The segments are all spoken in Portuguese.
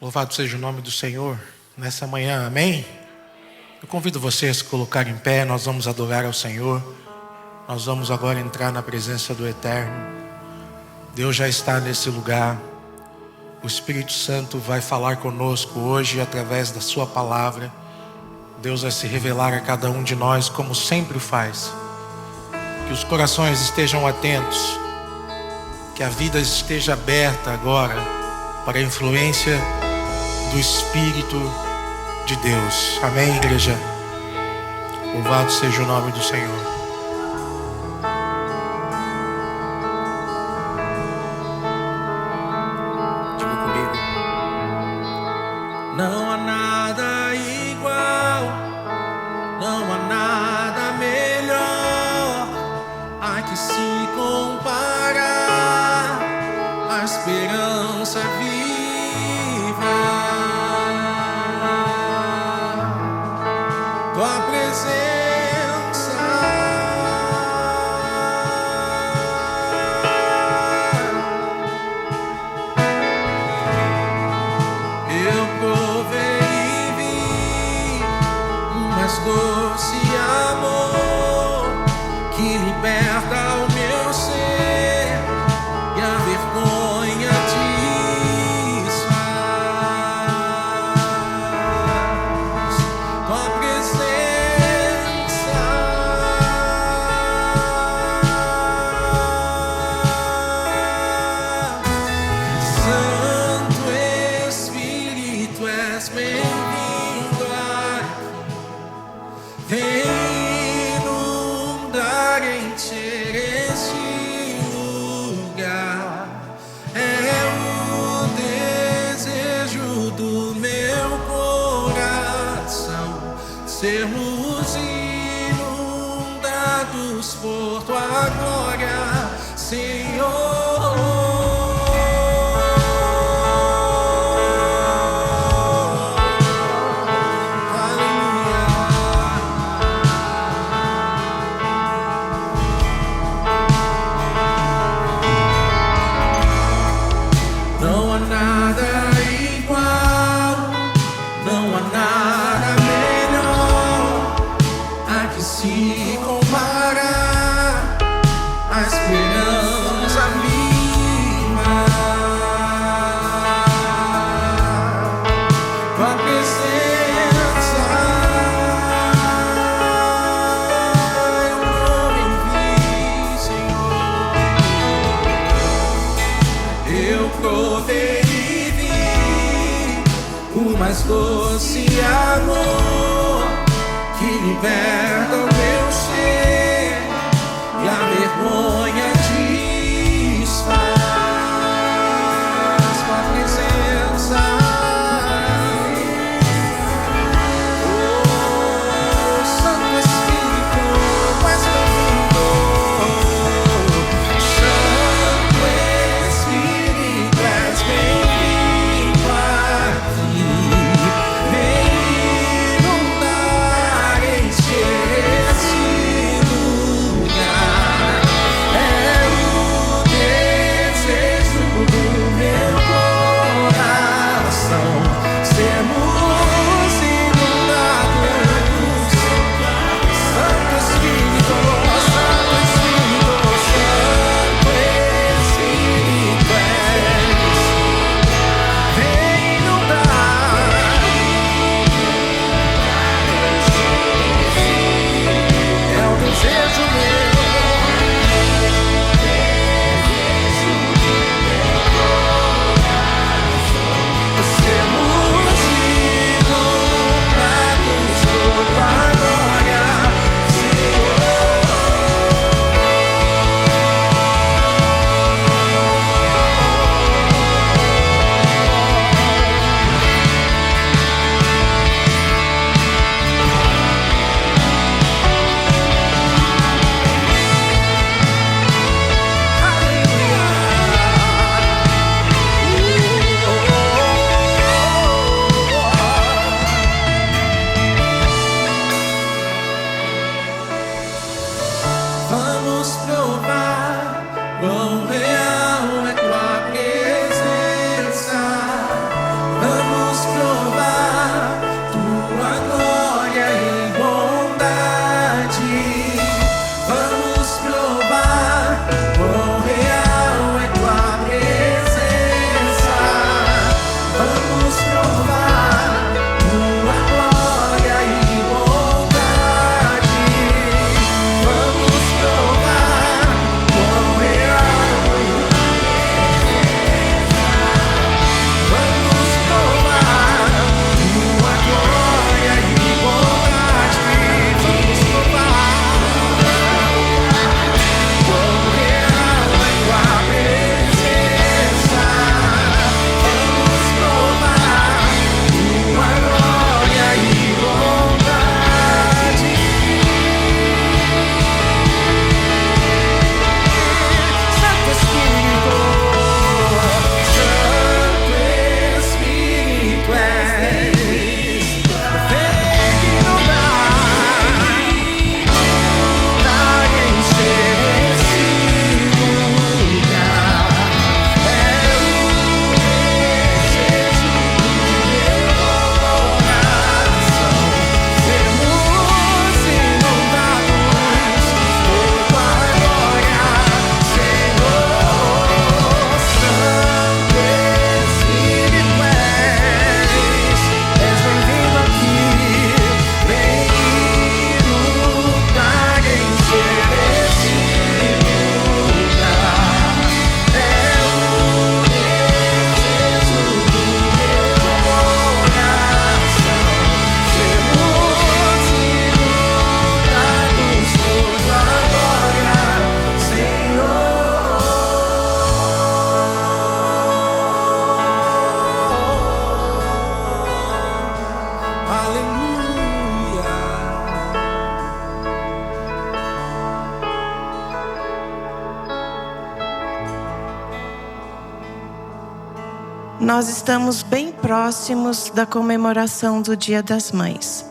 Louvado seja o nome do Senhor nessa manhã, amém? Eu convido você a se colocar em pé, nós vamos adorar ao Senhor. Nós vamos agora entrar na presença do Eterno. Deus já está nesse lugar. O Espírito Santo vai falar conosco hoje através da sua palavra. Deus vai se revelar a cada um de nós como sempre faz. Que os corações estejam atentos, que a vida esteja aberta agora para a influência do Espírito de Deus. Amém, igreja? Louvado seja o nome do Senhor. Diga comigo. Não há nada igual, não há nada melhor a que se comparar a esperança viva. Tua presença, eu provei e vi o mais doce amor que liberta o meu ser e a vergonha desfaz. Tua presença, Santo Espírito, és bem-vindo. Vem inundar, encher este lugar. É o desejo do meu coração, sermos inundados por tua glória, Senhor. Não há nada igual, não há nada melhor a que se comparar a esperança viva. Tua presença, eu provei, Senhor. Eu provei e vi o mais doce amor que liberta o meu ser e a vergonha desfaz. Tua presença, oh Santo Espírito, és bem-vindo. Santo Espírito, és bem-vindo aqui. Vem inundar, encher esse lugar. É o desejo do meu coração, sermos inundados. Santo Espírito, Santo Espírito, Santo Espírito, vem inundar. É o desejo meu. Sermos inundados por tua glória, vamos provar quão real é tua presença. Vamos nós estamos bem próximos da comemoração do Dia das Mães.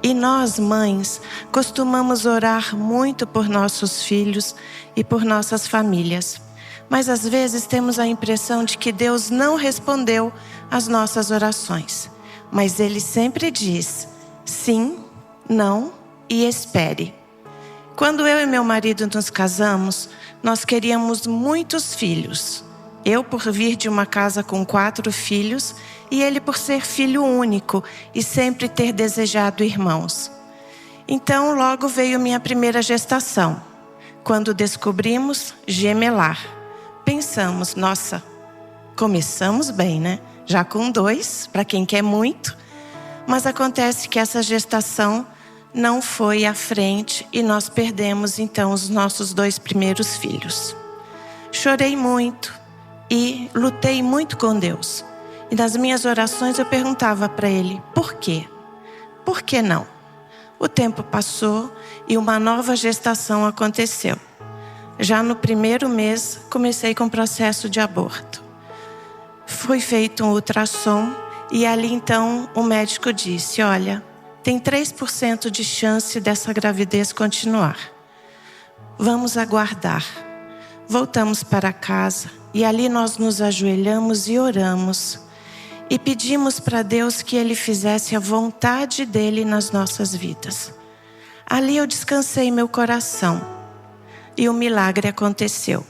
E nós, mães, costumamos orar muito por nossos filhos e por nossas famílias. Mas às vezes temos a impressão de que Deus não respondeu às nossas orações. Mas Ele sempre diz sim, não e espere. Quando eu e meu marido nos casamos, nós queríamos muitos filhos. Eu por vir de uma casa com 4 filhos e ele por ser filho único e sempre ter desejado irmãos. Então logo veio minha primeira gestação. Quando descobrimos gemelar, pensamos, nossa, começamos bem, né? Já com 2, para quem quer muito. Mas acontece que essa gestação não foi à frente e nós perdemos então os nossos 2 primeiros filhos. Chorei muito e lutei muito com Deus. E nas minhas orações eu perguntava para Ele, por quê? Por que não? O tempo passou e uma nova gestação aconteceu. Já no primeiro mês comecei com o processo de aborto. Foi feito um ultrassom e ali então o médico disse, olha, tem 3% de chance dessa gravidez continuar. Vamos aguardar. Voltamos para casa e ali nós nos ajoelhamos e oramos. E pedimos para Deus que Ele fizesse a vontade dEle nas nossas vidas. Ali eu descansei meu coração e o milagre aconteceu.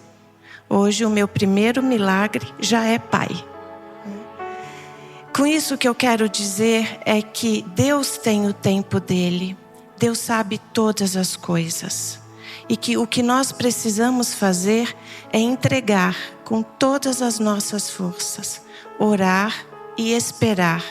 Hoje o meu primeiro milagre já é pai. Com isso o que eu quero dizer é que Deus tem o tempo dEle. Deus sabe todas as coisas. E que o que nós precisamos fazer é entregar com todas as nossas forças. Orar e esperar.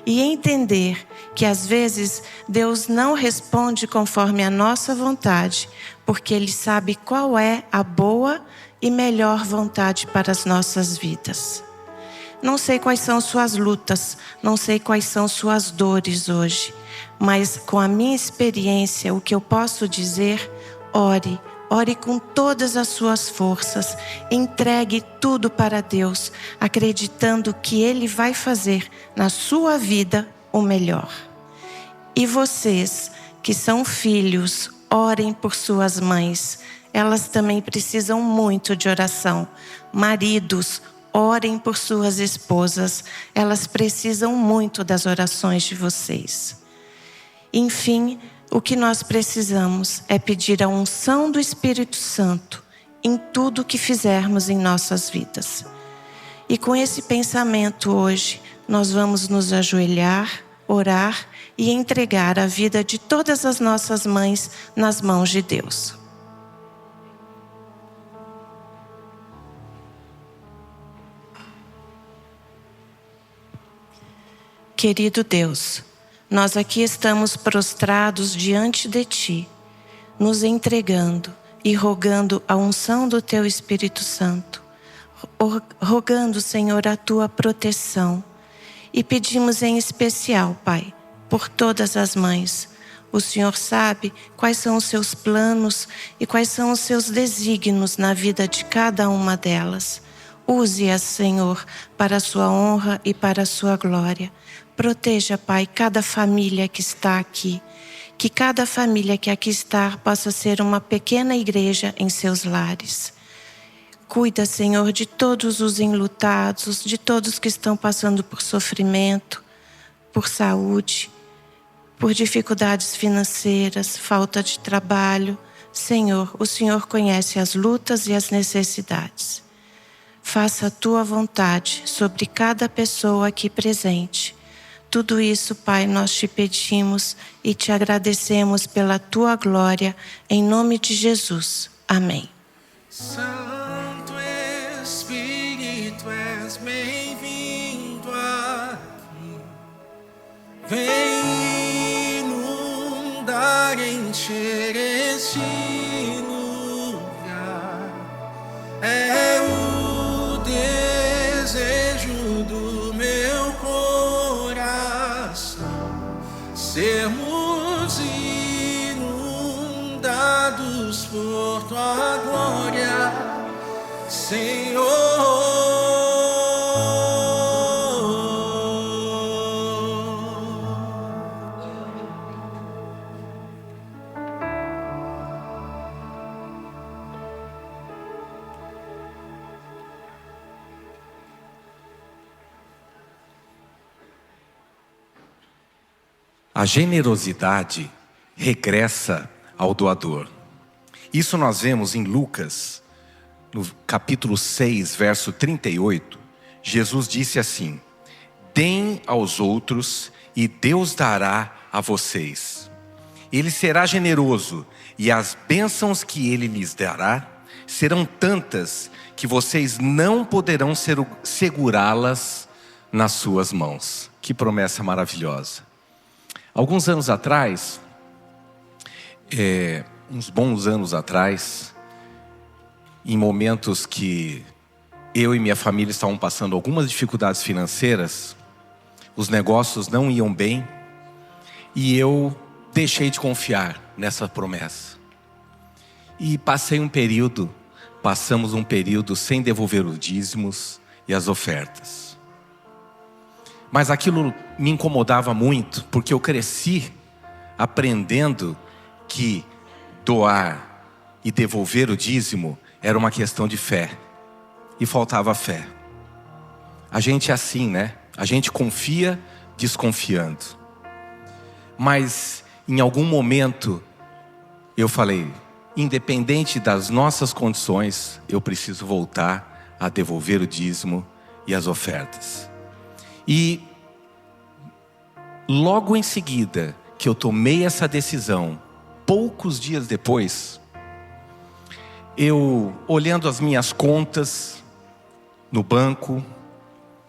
E entender que às vezes Deus não responde conforme a nossa vontade. Porque Ele sabe qual é a boa e melhor vontade para as nossas vidas. Não sei quais são suas lutas, não sei quais são suas dores hoje. Mas com a minha experiência, o que eu posso dizer, ore. Ore com todas as suas forças. Entregue tudo para Deus, acreditando que Ele vai fazer na sua vida o melhor. E vocês que são filhos, orem por suas mães. Elas também precisam muito de oração. Maridos, orem por suas esposas. Elas precisam muito das orações de vocês. Enfim, o que nós precisamos é pedir a unção do Espírito Santo em tudo que fizermos em nossas vidas. E com esse pensamento hoje, nós vamos nos ajoelhar, orar e entregar a vida de todas as nossas mães nas mãos de Deus. Querido Deus, nós aqui estamos prostrados diante de Ti, nos entregando e rogando a unção do Teu Espírito Santo, rogando, Senhor, a Tua proteção. E pedimos em especial, Pai, por todas as mães. O Senhor sabe quais são os Seus planos e quais são os Seus desígnios na vida de cada uma delas. Use-as, Senhor, para a Sua honra e para a Sua glória. Proteja, Pai, cada família que está aqui. Que cada família que aqui está possa ser uma pequena igreja em seus lares. Cuida, Senhor, de todos os enlutados, de todos que estão passando por sofrimento, por saúde, por dificuldades financeiras, falta de trabalho. Senhor, o Senhor conhece as lutas e as necessidades. Faça a Tua vontade sobre cada pessoa aqui presente. Tudo isso, Pai, nós te pedimos e te agradecemos pela Tua glória, em nome de Jesus. Amém. Santo Espírito, és bem-vindo aqui. Vem inundar, encher este lugar. É o desejo do meu coração, sermos inundados por Tua glória, Senhor. A generosidade regressa ao doador. Isso nós vemos em Lucas, no capítulo 6, verso 38. Jesus disse assim: deem aos outros e Deus dará a vocês. Ele será generoso e as bênçãos que Ele lhes dará serão tantas que vocês não poderão segurá-las nas suas mãos. Que promessa maravilhosa. Alguns anos atrás, uns bons anos atrás, em momentos que eu e minha família estavam passando algumas dificuldades financeiras, os negócios não iam bem, e eu deixei de confiar nessa promessa. E passamos um período sem devolver os dízimos e as ofertas. Mas aquilo me incomodava muito, porque eu cresci aprendendo que doar e devolver o dízimo era uma questão de fé. E faltava fé. A gente é assim, né? A gente confia desconfiando. Mas em algum momento eu falei, independente das nossas condições, eu preciso voltar a devolver o dízimo e as ofertas. E logo em seguida que eu tomei essa decisão, poucos dias depois, eu olhando as minhas contas no banco,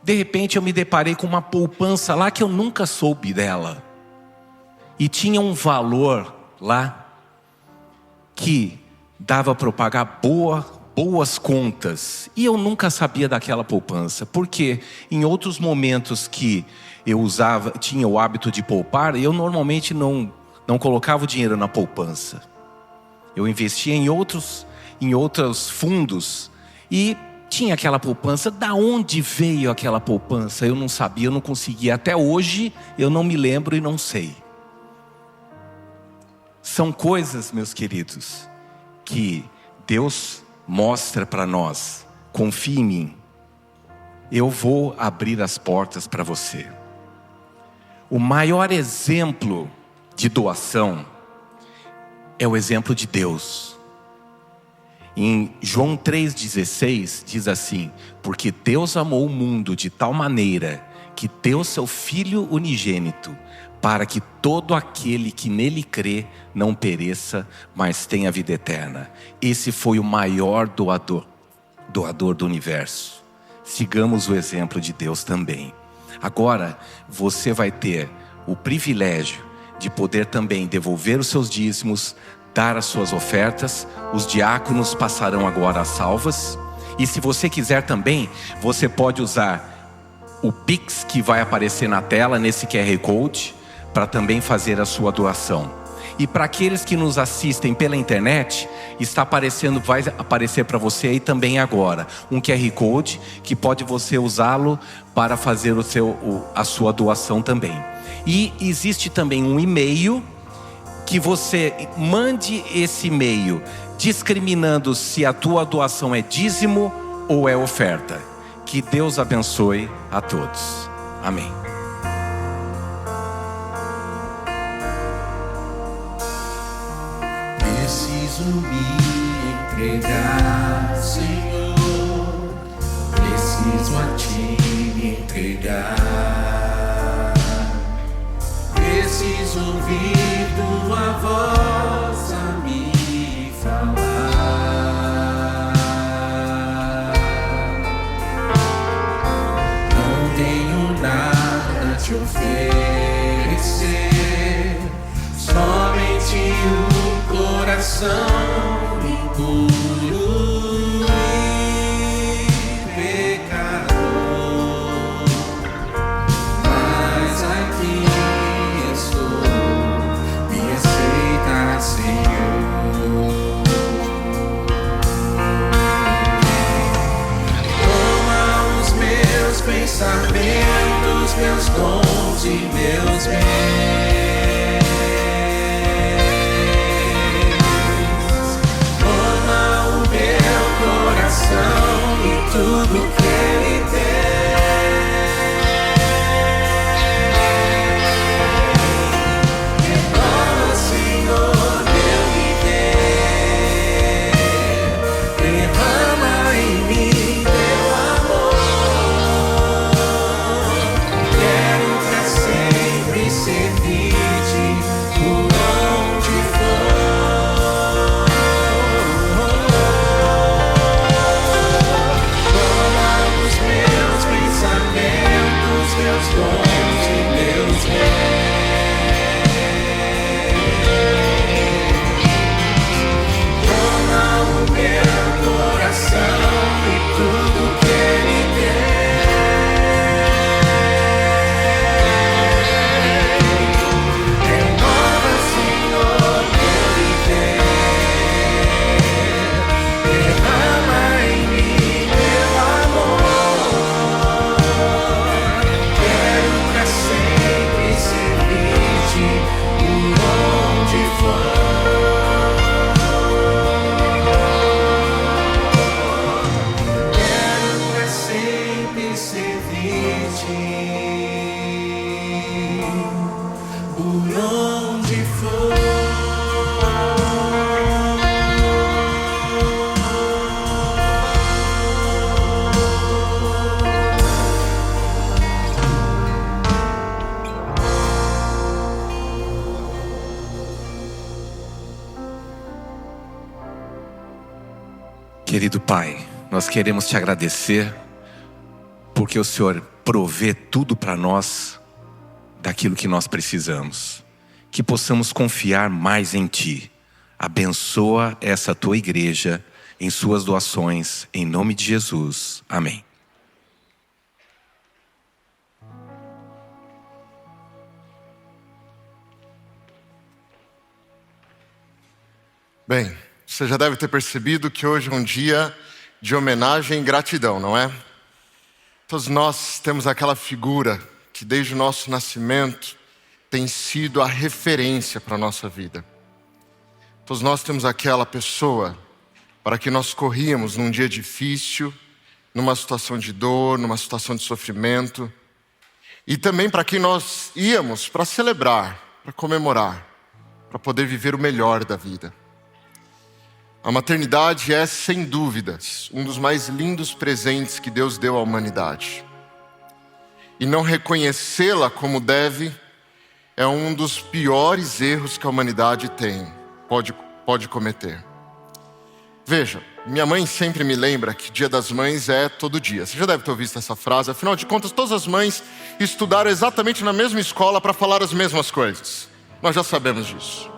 de repente eu me deparei com uma poupança lá que eu nunca soube dela. E tinha um valor lá que dava para eu pagar boas contas. E eu nunca sabia daquela poupança, porque em outros momentos que eu tinha o hábito de poupar, eu normalmente não colocava o dinheiro na poupança. Eu investia em outros fundos e tinha aquela poupança. Da onde veio aquela poupança? Eu não sabia, eu não conseguia. Até hoje eu não me lembro e não sei. São coisas, meus queridos, que Deus mostra para nós. Confie em mim. Eu vou abrir as portas para você. O maior exemplo de doação é o exemplo de Deus. Em João 3,16 diz assim: porque Deus amou o mundo de tal maneira que deu seu Filho unigênito, para que todo aquele que nele crê não pereça, mas tenha vida eterna. Esse foi o maior doador do universo. Sigamos o exemplo de Deus também. Agora você vai ter o privilégio de poder também devolver os seus dízimos, dar as suas ofertas. Os diáconos passarão agora as salvas. E se você quiser também, você pode usar o Pix que vai aparecer na tela, nesse QR Code, para também fazer a sua doação. E para aqueles que nos assistem pela internet, vai aparecer para você aí também agora um QR Code que pode você usá-lo para fazer a sua doação também. E existe também um e-mail que você mande esse e-mail discriminando se a tua doação é dízimo ou é oferta. Que Deus abençoe a todos. Amém. Preciso me entregar, Senhor. Preciso a Ti me entregar. Preciso ouvir Tua voz a me falar. Não tenho nada a Te oferecer, somente o coração impuro e pecador. Mas aqui estou, me aceita, Senhor. Toma os meus pensamentos, meus dons e meus bens. Toma Querido Pai, nós queremos te agradecer porque o Senhor provê tudo para nós daquilo que nós precisamos. Que possamos confiar mais em Ti. Abençoa essa Tua igreja em suas doações, em nome de Jesus. Amém. Bem, você já deve ter percebido que hoje é um dia de homenagem e gratidão, não é? Todos nós temos aquela figura que desde o nosso nascimento tem sido a referência para a nossa vida. Todos nós temos aquela pessoa para que nós corríamos num dia difícil, numa situação de dor, numa situação de sofrimento, e também para quem nós íamos para celebrar, para comemorar, para poder viver o melhor da vida. A maternidade é, sem dúvidas, um dos mais lindos presentes que Deus deu à humanidade. E não reconhecê-la como deve é um dos piores erros que a humanidade pode cometer. Veja, minha mãe sempre me lembra que Dia das Mães é todo dia. Você já deve ter ouvido essa frase. Afinal de contas, todas as mães estudaram exatamente na mesma escola para falar as mesmas coisas. Nós já sabemos disso.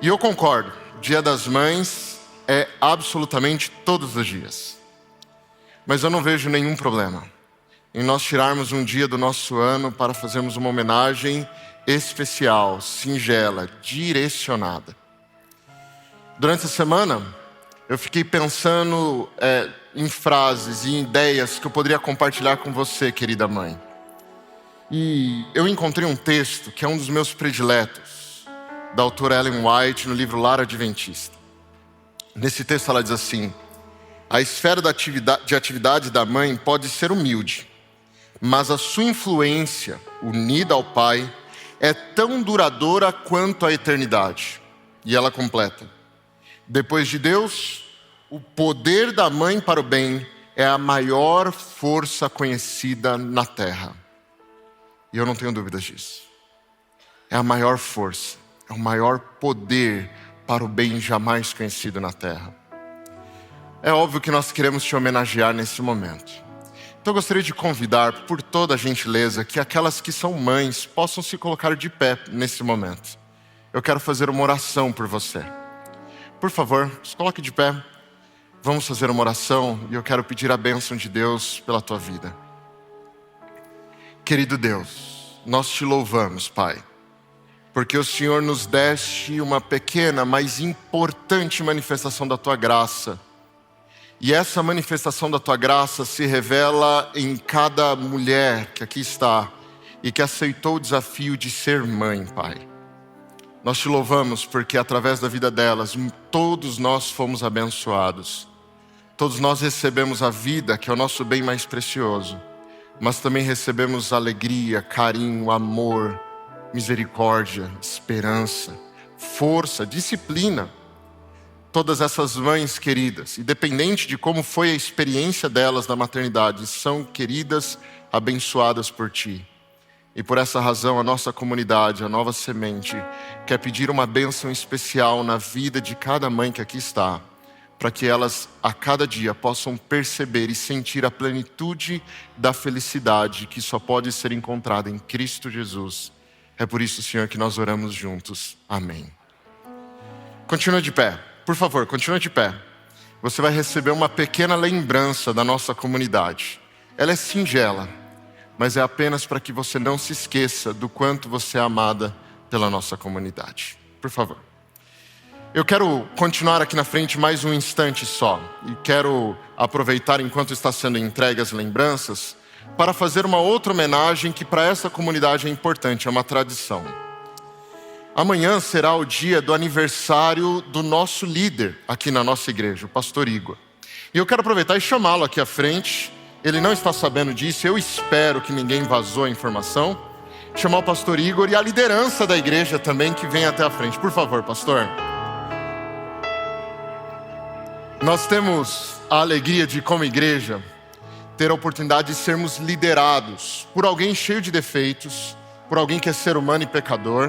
E eu concordo. Dia das Mães é absolutamente todos os dias. Mas eu não vejo nenhum problema em nós tirarmos um dia do nosso ano para fazermos uma homenagem especial, singela, direcionada. Durante a semana, eu fiquei pensando em frases e ideias que eu poderia compartilhar com você, querida mãe. E eu encontrei um texto que é um dos meus prediletos, da autora Ellen White, no livro Lar Adventista. Nesse texto ela diz assim: a esfera de atividade da mãe pode ser humilde, mas a sua influência, unida ao pai, é tão duradoura quanto a eternidade. E ela completa: depois de Deus, o poder da mãe para o bem é a maior força conhecida na terra. E eu não tenho dúvidas disso. É a maior força, é o maior poder para o bem jamais conhecido na terra. É óbvio que nós queremos te homenagear nesse momento. Então eu gostaria de convidar, por toda a gentileza, que aquelas que são mães possam se colocar de pé nesse momento. Eu quero fazer uma oração por você. Por favor, se coloque de pé. Vamos fazer uma oração e eu quero pedir a bênção de Deus pela tua vida. Querido Deus, nós te louvamos, Pai, porque o Senhor nos deste uma pequena, mas importante manifestação da tua graça. E essa manifestação da tua graça se revela em cada mulher que aqui está e que aceitou o desafio de ser mãe, Pai. Nós te louvamos porque através da vida delas, todos nós fomos abençoados. Todos nós recebemos a vida, que é o nosso bem mais precioso. Mas também recebemos alegria, carinho, amor, misericórdia, esperança, força, disciplina. Todas essas mães queridas, independente de como foi a experiência delas na maternidade, são queridas, abençoadas por Ti. E por essa razão a nossa comunidade, a Nova Semente, quer pedir uma bênção especial na vida de cada mãe que aqui está, para que elas a cada dia possam perceber e sentir a plenitude da felicidade que só pode ser encontrada em Cristo Jesus. É por isso, Senhor, que nós oramos juntos. Amém. Continua de pé. Por favor, continua de pé. Você vai receber uma pequena lembrança da nossa comunidade. Ela é singela, mas é apenas para que você não se esqueça do quanto você é amada pela nossa comunidade. Por favor. Eu quero continuar aqui na frente mais um instante só. E quero aproveitar enquanto está sendo entregue as lembranças para fazer uma outra homenagem que para essa comunidade é importante, é uma tradição. Amanhã será o dia do aniversário do nosso líder aqui na nossa igreja, o pastor Igor. E eu quero aproveitar e chamá-lo aqui à frente. Ele não está sabendo disso, eu espero que ninguém vazou a informação. Chamar o pastor Igor e a liderança da igreja também que vem até a frente. Por favor, pastor. Nós temos a alegria de, como igreja, ter a oportunidade de sermos liderados por alguém cheio de defeitos, por alguém que é ser humano e pecador,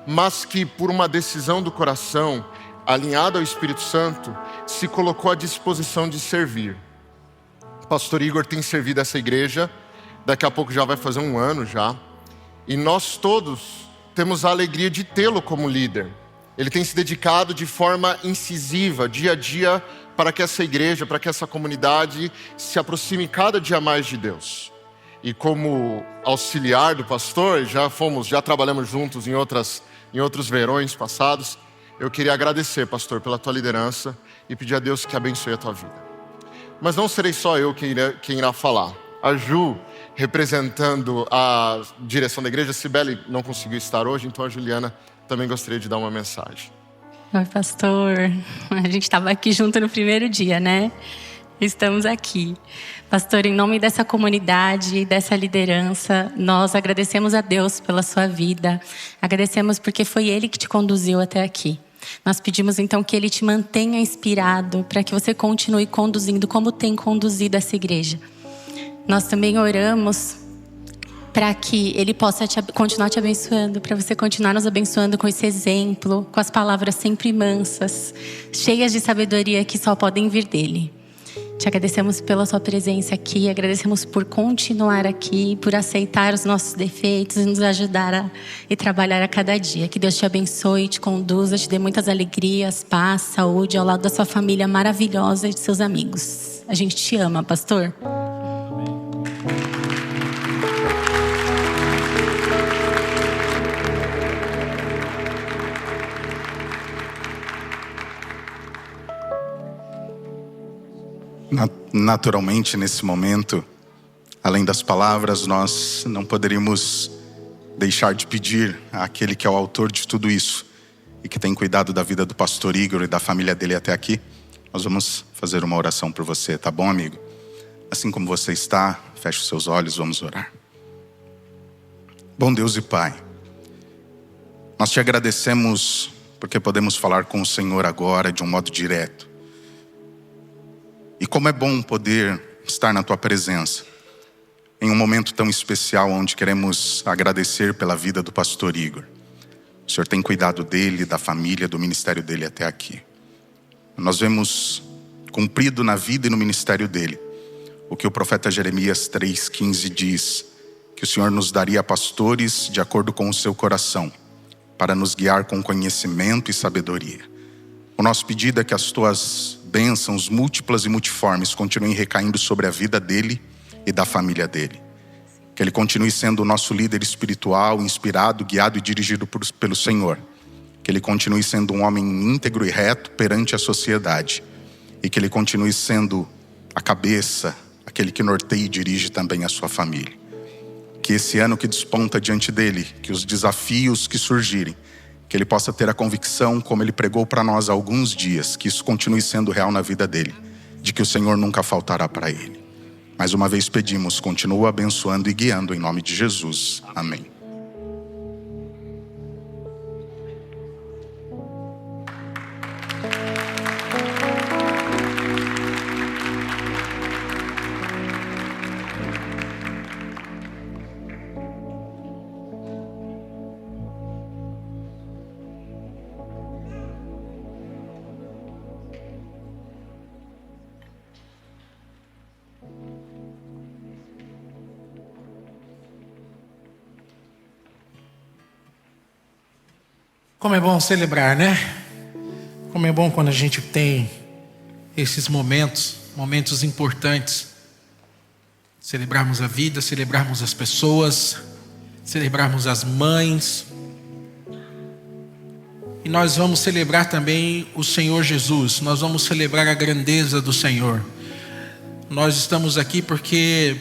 mas que por uma decisão do coração, alinhada ao Espírito Santo, se colocou à disposição de servir. O pastor Igor tem servido essa igreja, daqui a pouco já vai fazer 1 ano já. E nós todos temos a alegria de tê-lo como líder. Ele tem se dedicado de forma incisiva, dia a dia, para que essa igreja, para que essa comunidade se aproxime cada dia mais de Deus. E como auxiliar do pastor, já trabalhamos juntos em outros verões passados. Eu queria agradecer, pastor, pela tua liderança e pedir a Deus que abençoe a tua vida. Mas não serei só eu quem irá falar. A Ju, representando a direção da igreja, Cibele não conseguiu estar hoje, então a Juliana também gostaria de dar uma mensagem. Oi, pastor. A gente estava aqui junto no primeiro dia, né? Estamos aqui. Pastor, em nome dessa comunidade, dessa liderança, nós agradecemos a Deus pela sua vida. Agradecemos porque foi Ele que te conduziu até aqui. Nós pedimos então que Ele te mantenha inspirado para que você continue conduzindo como tem conduzido essa igreja. Nós também oramos para que Ele possa continuar te abençoando, para você continuar nos abençoando com esse exemplo, com as palavras sempre mansas, cheias de sabedoria que só podem vir dEle. Te agradecemos pela sua presença aqui, agradecemos por continuar aqui, por aceitar os nossos defeitos e nos ajudar e trabalhar a cada dia. Que Deus te abençoe, te conduza, te dê muitas alegrias, paz, saúde ao lado da sua família maravilhosa e de seus amigos. A gente te ama, pastor. Naturalmente, nesse momento, além das palavras, nós não poderíamos deixar de pedir àquele que é o autor de tudo isso e que tem cuidado da vida do pastor Igor e da família dele até aqui. Nós vamos fazer uma oração por você, tá bom, amigo? Assim como você está, feche os seus olhos, vamos orar. Bom Deus e Pai, nós te agradecemos porque podemos falar com o Senhor agora de um modo direto. E como é bom poder estar na Tua presença, em um momento tão especial onde queremos agradecer pela vida do pastor Igor. O Senhor tem cuidado dele, da família, do ministério dele até aqui. Nós vemos cumprido na vida e no ministério dele o que o profeta Jeremias 3,15 diz, que o Senhor nos daria pastores de acordo com o seu coração, para nos guiar com conhecimento e sabedoria. O nosso pedido é que as Tuas bênçãos múltiplas e multiformes continuem recaindo sobre a vida dele e da família dele. Que ele continue sendo o nosso líder espiritual, inspirado, guiado e dirigido pelo Senhor. Que ele continue sendo um homem íntegro e reto perante a sociedade. E que ele continue sendo a cabeça, aquele que norteia e dirige também a sua família. Que esse ano que desponta diante dele, que os desafios que surgirem, que ele possa ter a convicção, como ele pregou para nós há alguns dias, que isso continue sendo real na vida dele, de que o Senhor nunca faltará para ele. Mais uma vez pedimos, continua abençoando e guiando em nome de Jesus. Amém. Como é bom celebrar, né? Como é bom quando a gente tem esses momentos importantes. Celebrarmos a vida, celebrarmos as pessoas, celebrarmos as mães. E nós vamos celebrar também o Senhor Jesus. Nós vamos celebrar a grandeza do Senhor. Nós estamos aqui porque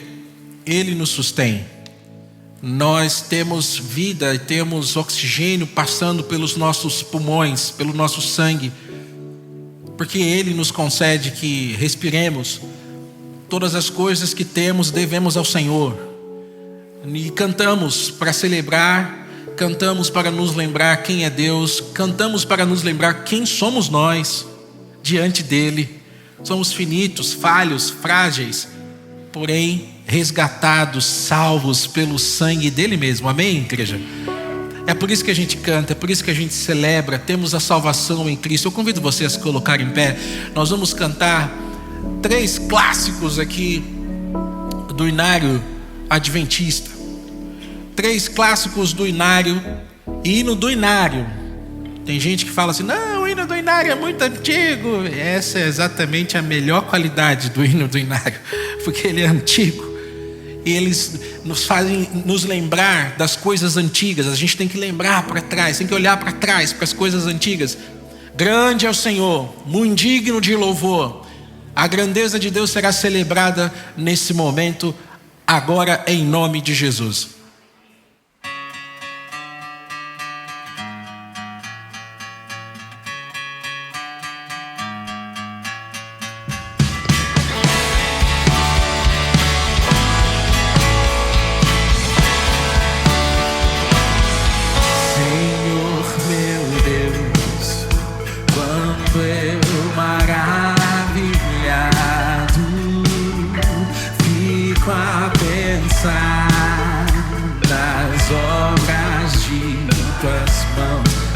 Ele nos sustém. Nós temos vida e temos oxigênio passando pelos nossos pulmões, pelo nosso sangue, porque Ele nos concede que respiremos. Todas as coisas que temos devemos ao Senhor. E cantamos para celebrar, cantamos para nos lembrar quem é Deus, cantamos para nos lembrar quem somos nós diante dEle. Somos finitos, falhos, frágeis, porém resgatados, salvos pelo sangue dele mesmo. Amém, igreja? É por isso que a gente canta, é por isso que a gente celebra. Temos a salvação em Cristo. Eu convido você a se colocar em pé. Nós vamos cantar 3 clássicos aqui do Inário Adventista. 3 clássicos do Inário. Hino do Inário. Tem gente que fala assim: não, o hino do Inário é muito antigo. Essa é exatamente a melhor qualidade do hino do Inário, porque ele é antigo. E eles nos fazem nos lembrar das coisas antigas. A gente tem que lembrar para trás, tem que olhar para trás, para as coisas antigas. Grande é o Senhor, muito digno de louvor. A grandeza de Deus será celebrada nesse momento, agora, em nome de Jesus.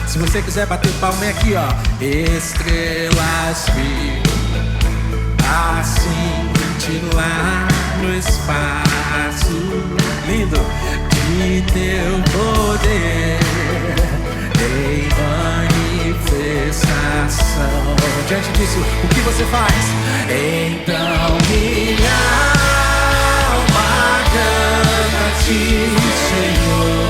Se você quiser bater palma, é aqui, ó. Estrelas assim cintilar no espaço, lindo, de teu poder em manifestação. Diante disso, o que você faz? Então minha alma canta a ti, Senhor.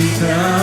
Então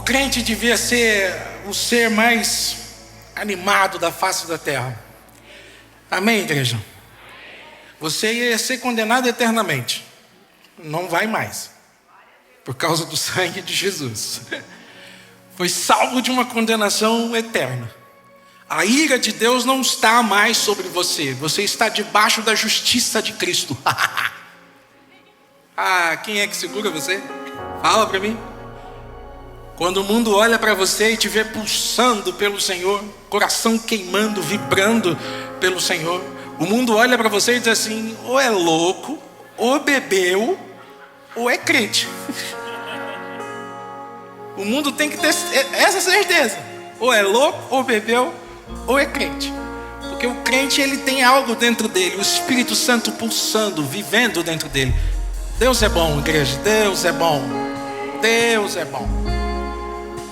crente devia ser o ser mais animado da face da terra. Amém, igreja? Você ia ser condenado eternamente. Não vai mais. Por causa do sangue de Jesus. Foi salvo de uma condenação eterna. A ira de Deus não está mais sobre você. Você está debaixo da justiça de Cristo. Ah, quem é que segura você? Fala para mim. Quando o mundo olha para você e te vê pulsando pelo Senhor, coração queimando, vibrando pelo Senhor, o mundo olha para você e diz assim: ou é louco, ou bebeu, ou é crente. O mundo tem que ter essa certeza. Ou é louco, ou bebeu, ou é crente. Porque o crente, ele tem algo dentro dele, o Espírito Santo pulsando, vivendo dentro dele. Deus é bom, igreja. Deus é bom. Deus é bom.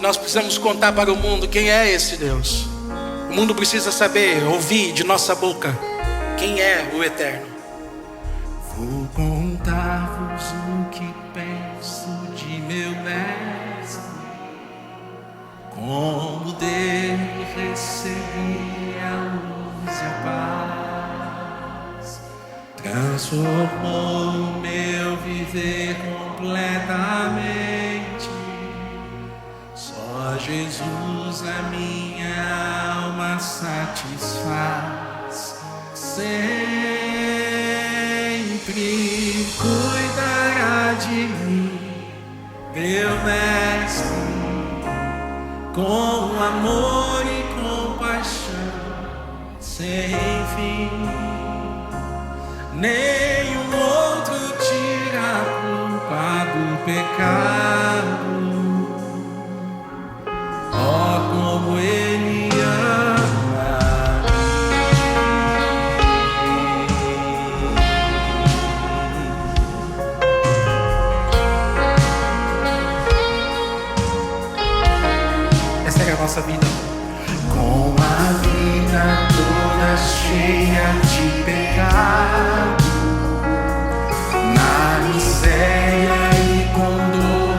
Nós precisamos contar para o mundo quem é esse Deus. O mundo precisa saber, ouvir de nossa boca quem é o Eterno. Vou contar-vos o que penso de meu mestre, como dele recebi a luz e a paz. Transformou o meu viver completamente. Só Jesus a minha alma satisfaz. Sempre cuidará de mim, meu mestre, com amor e compaixão sem fim. Nenhum outro tira a culpa do pecado. Oh, como Ele ama. Essa é a nossa vida. Com a vida toda cheia de pecado, na miséria e com dor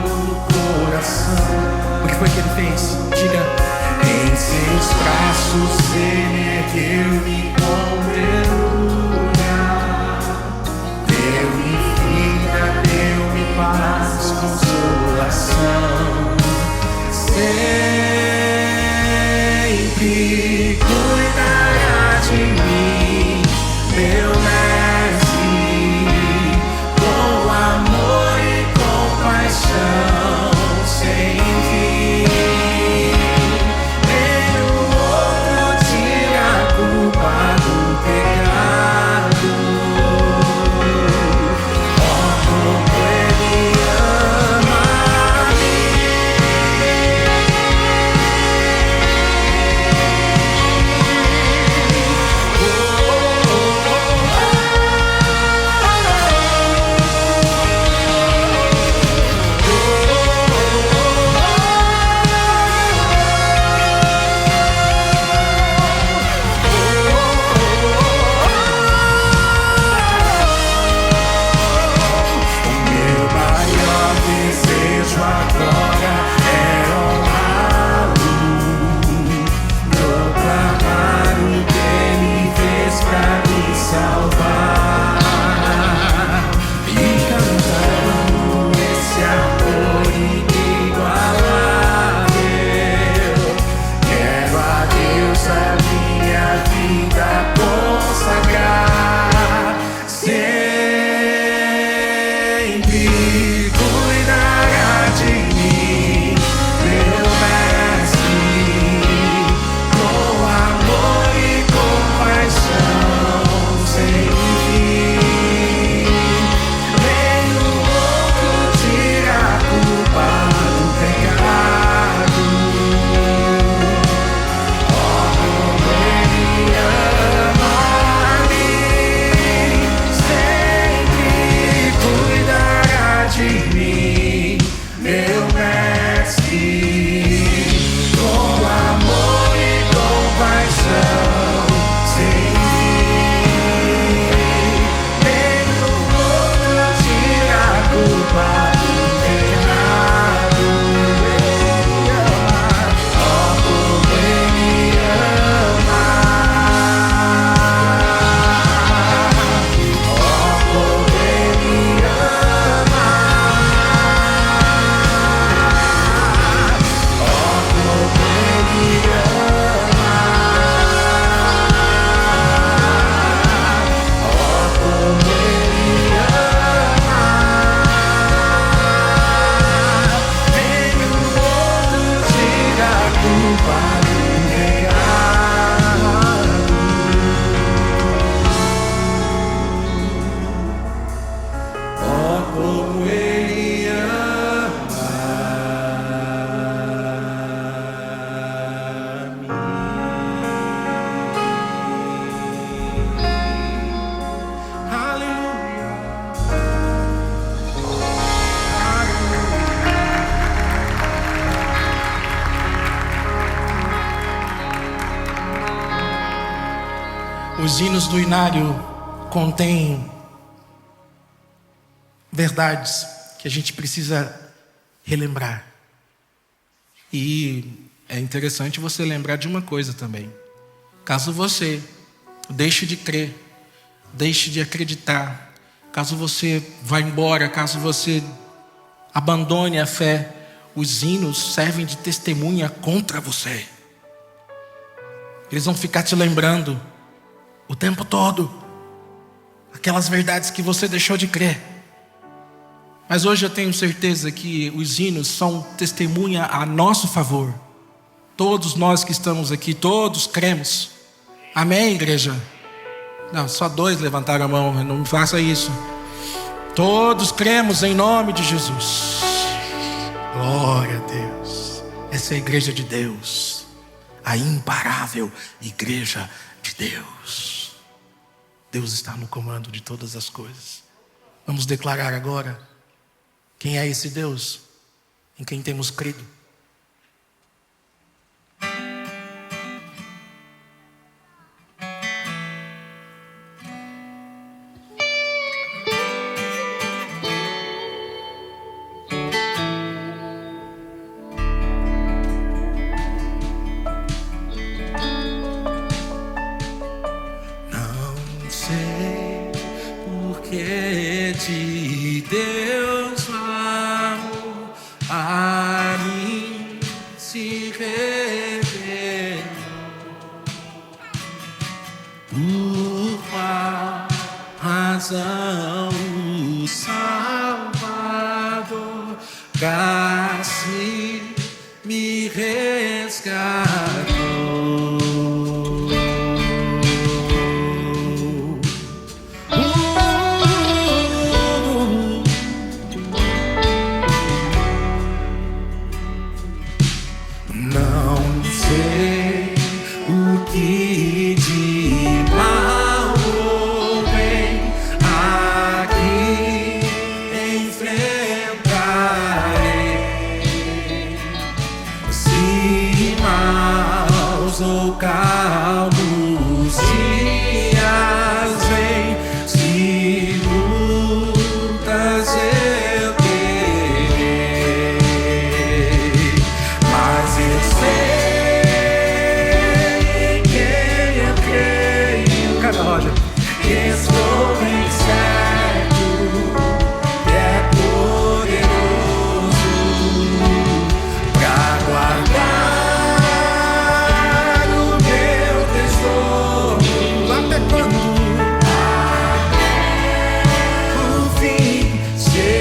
Os hinos do inário contêm verdades que a gente precisa relembrar. E é interessante você lembrar de uma coisa também. Caso você deixe de crer, deixe de acreditar, caso você vá embora, caso você abandone a fé, os hinos servem de testemunha contra você. Eles vão ficar te lembrando o tempo todo aquelas verdades que você deixou de crer. Mas hoje eu tenho certeza que os hinos são testemunha a nosso favor. Todos nós que estamos aqui, todos cremos. Amém, igreja? Não, só 2 levantaram a mão, não faça isso. Todos cremos em nome de Jesus. Glória a Deus. Essa é a igreja de Deus, a imparável igreja de Deus. Deus está no comando de todas as coisas. Vamos declarar agora quem é esse Deus em quem temos crido. Não sei por que de Deus amo a mim se revelou. Por qual razão o Salvador assim me resgatou. Não sei o que de mal ou bem aqui enfrentarei. Se maus ou calmos dias vêm, se lutas eu terei, mas eu sei quem eu creio. Cada roda que estou bem certo que é poderoso pra guardar o meu tesouro até quando o fim chegar.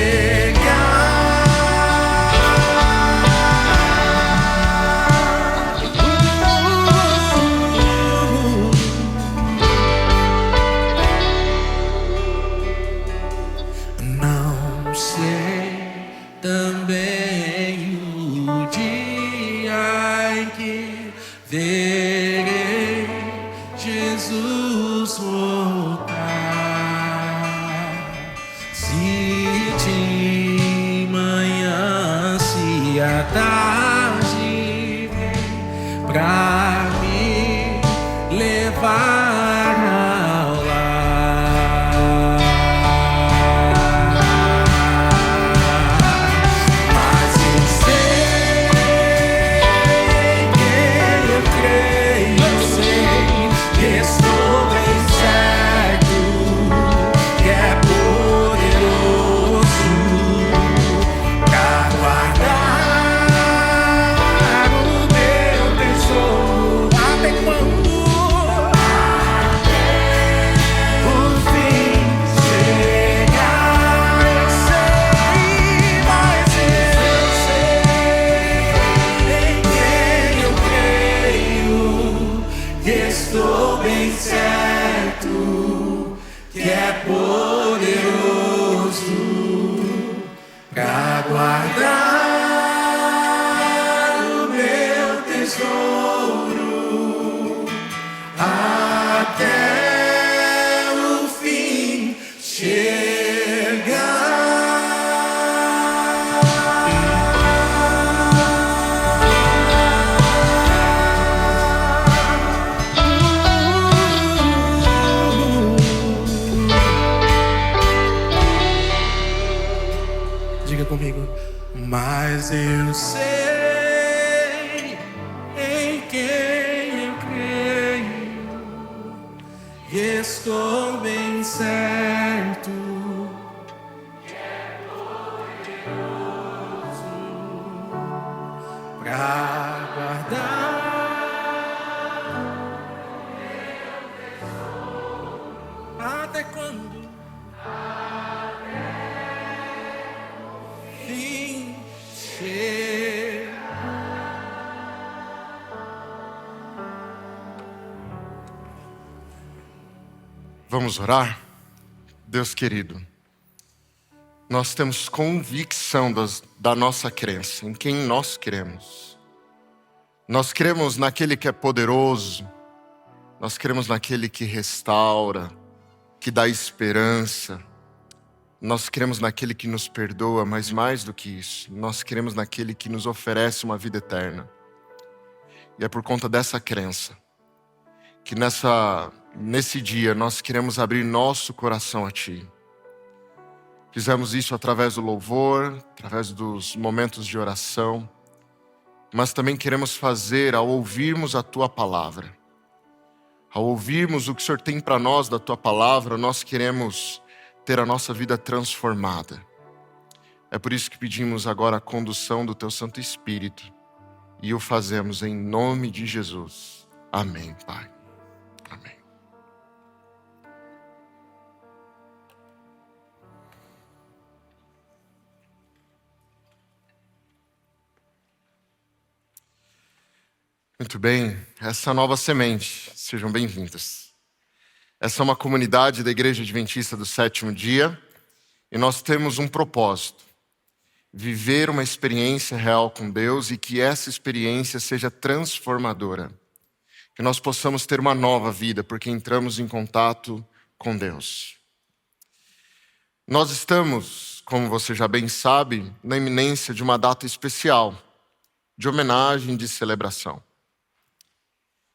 mas eu sei em quem eu creio e estou bem certo que é poderoso pra guardar até quando? Fim chegar. Vamos orar? Deus querido, nós temos convicção da nossa crença, em quem nós cremos. Nós cremos naquele que é poderoso, nós cremos naquele que restaura, que dá esperança. Nós cremos naquele que nos perdoa, mas mais do que isso, nós cremos naquele que nos oferece uma vida eterna. E é por conta dessa crença que nesse dia nós queremos abrir nosso coração a Ti. Fizemos isso através do louvor, através dos momentos de oração, mas também queremos fazer ao ouvirmos a Tua palavra. Ao ouvirmos o que o Senhor tem para nós da Tua palavra, nós queremos ter a nossa vida transformada. É por isso que pedimos agora a condução do Teu Santo Espírito e o fazemos em nome de Jesus. Amém, Pai. Amém. Muito bem, essa nova semente, sejam bem-vindas. Essa é uma comunidade da Igreja Adventista do Sétimo Dia e nós temos um propósito: viver uma experiência real com Deus e que essa experiência seja transformadora. Que nós possamos ter uma nova vida porque entramos em contato com Deus. Nós estamos, como você já bem sabe, na iminência de uma data especial, de homenagem, de celebração.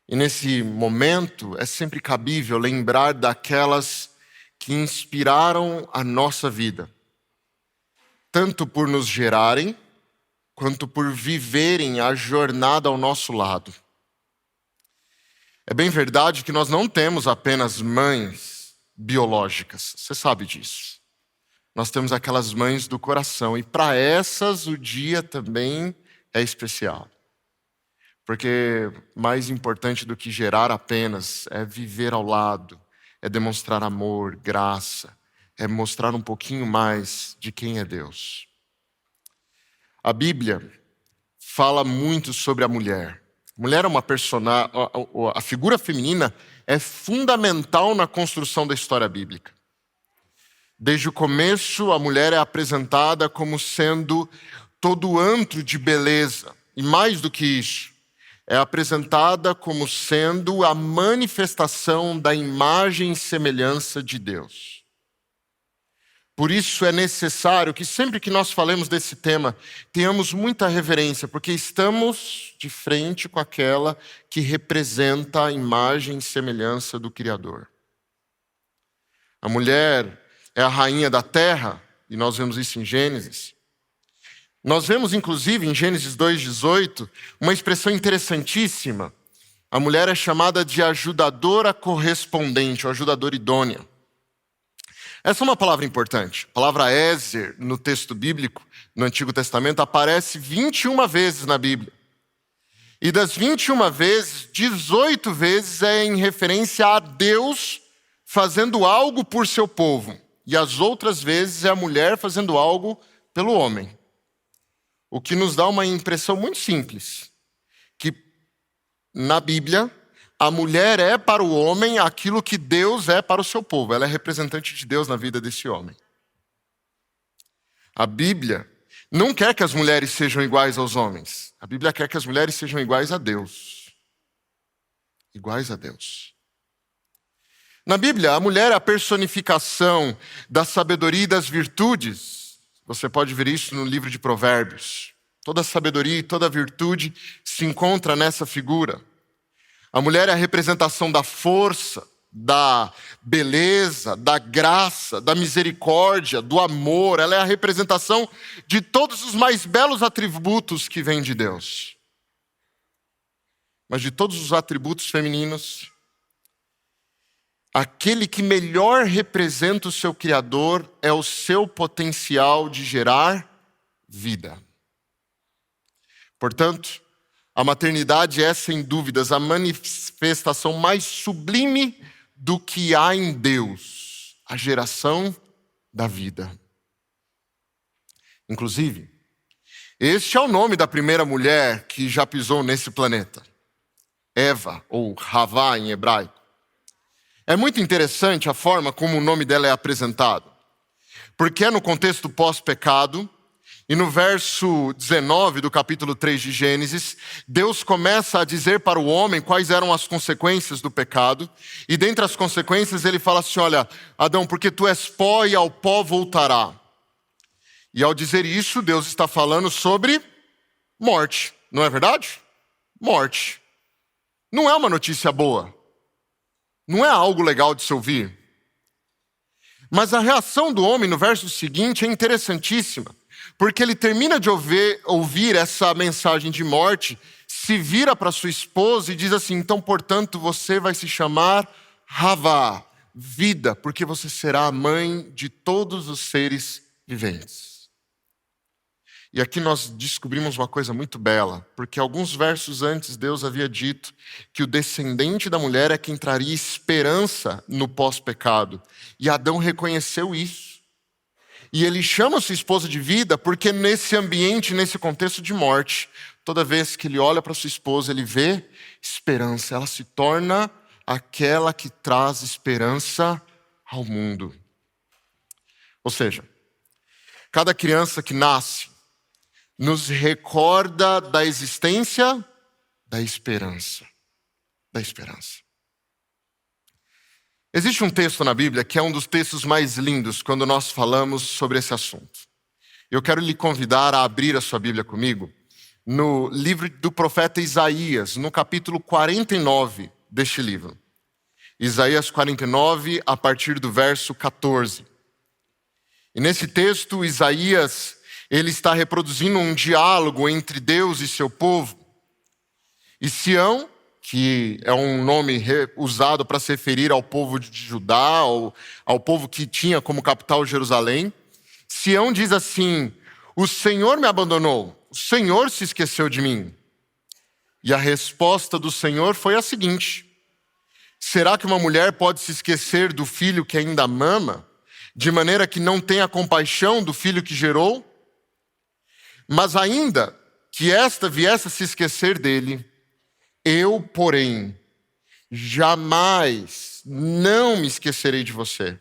E nesse momento é sempre cabível lembrar daquelas que inspiraram a nossa vida, tanto por nos gerarem, quanto por viverem a jornada ao nosso lado. É bem verdade que nós não temos apenas mães biológicas, você sabe disso. Nós temos aquelas mães do coração e para essas o dia também é especial. Porque mais importante do que gerar apenas é viver ao lado, é demonstrar amor, graça, é mostrar um pouquinho mais de quem é Deus. A Bíblia fala muito sobre a mulher. A mulher é uma personagem, a figura feminina é fundamental na construção da história bíblica. Desde o começo, a mulher é apresentada como sendo todo antro de beleza. E mais do que isso, é apresentada como sendo a manifestação da imagem e semelhança de Deus. Por isso é necessário que sempre que nós falemos desse tema, tenhamos muita reverência, porque estamos de frente com aquela que representa a imagem e semelhança do Criador. A mulher é a rainha da terra, e nós vemos isso em Gênesis. Nós vemos, inclusive, em Gênesis 2,18, uma expressão interessantíssima. A mulher é chamada de ajudadora correspondente, ou ajudadora idônea. Essa é uma palavra importante. A palavra Ezer, no texto bíblico, no Antigo Testamento, aparece 21 vezes na Bíblia. E das 21 vezes, 18 vezes é em referência a Deus fazendo algo por seu povo. E as outras vezes é a mulher fazendo algo pelo homem. O que nos dá uma impressão muito simples, que na Bíblia, a mulher é para o homem aquilo que Deus é para o seu povo. Ela é representante de Deus na vida desse homem. A Bíblia não quer que as mulheres sejam iguais aos homens. A Bíblia quer que as mulheres sejam iguais a Deus. Iguais a Deus. Na Bíblia, a mulher é a personificação da sabedoria e das virtudes. Você pode ver isso no livro de Provérbios. Toda sabedoria e toda virtude se encontra nessa figura. A mulher é a representação da força, da beleza, da graça, da misericórdia, do amor. Ela é a representação de todos os mais belos atributos que vêm de Deus. Mas de todos os atributos femininos, aquele que melhor representa o seu Criador é o seu potencial de gerar vida. Portanto, a maternidade é, sem dúvidas, a manifestação mais sublime do que há em Deus, a geração da vida. Inclusive, este é o nome da primeira mulher que já pisou nesse planeta. Eva, ou Havá em hebraico. É muito interessante a forma como o nome dela é apresentado, porque é no contexto pós-pecado, e no verso 19 do capítulo 3 de Gênesis, Deus começa a dizer para o homem quais eram as consequências do pecado, e dentre as consequências ele fala assim: olha, Adão, porque tu és pó e ao pó voltará. E ao dizer isso, Deus está falando sobre morte, não é verdade? Morte. Não é uma notícia boa. Não é algo legal de se ouvir. Mas a reação do homem no verso seguinte é interessantíssima, porque ele termina de ouvir essa mensagem de morte, se vira para sua esposa e diz assim: então, portanto, você vai se chamar Havá, vida, porque você será a mãe de todos os seres viventes. E aqui nós descobrimos uma coisa muito bela, porque alguns versos antes Deus havia dito que o descendente da mulher é quem traria esperança no pós-pecado. E Adão reconheceu isso. E ele chama sua esposa de vida porque nesse ambiente, nesse contexto de morte, toda vez que ele olha para sua esposa, ele vê esperança. Ela se torna aquela que traz esperança ao mundo. Ou seja, cada criança que nasce nos recorda da existência da esperança. Da esperança. Existe um texto na Bíblia que é um dos textos mais lindos quando nós falamos sobre esse assunto. Eu quero lhe convidar a abrir a sua Bíblia comigo no livro do profeta Isaías, no capítulo 49 deste livro. Isaías 49, a partir do verso 14. E nesse texto, Isaías, ele está reproduzindo um diálogo entre Deus e seu povo. E Sião, que é um nome usado para se referir ao povo de Judá, ou ao povo que tinha como capital Jerusalém. Sião diz assim: o Senhor me abandonou, o Senhor se esqueceu de mim. E a resposta do Senhor foi a seguinte: será que uma mulher pode se esquecer do filho que ainda mama, de maneira que não tenha compaixão do filho que gerou? Mas ainda que esta viesse a se esquecer dele, eu, porém, jamais não me esquecerei de você.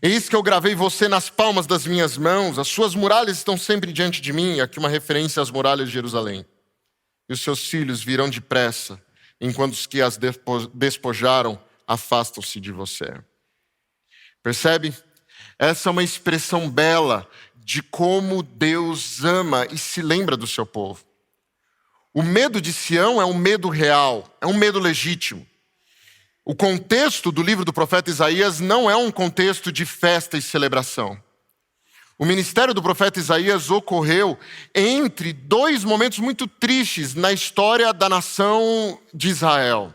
Eis que eu gravei você nas palmas das minhas mãos, as suas muralhas estão sempre diante de mim. Aqui uma referência às muralhas de Jerusalém. E os seus filhos virão depressa, enquanto os que as despojaram afastam-se de você. Percebe? Essa é uma expressão bela de como Deus ama e se lembra do seu povo. O medo de Sião é um medo real, é um medo legítimo. O contexto do livro do profeta Isaías não é um contexto de festa e celebração. O ministério do profeta Isaías ocorreu entre dois momentos muito tristes na história da nação de Israel.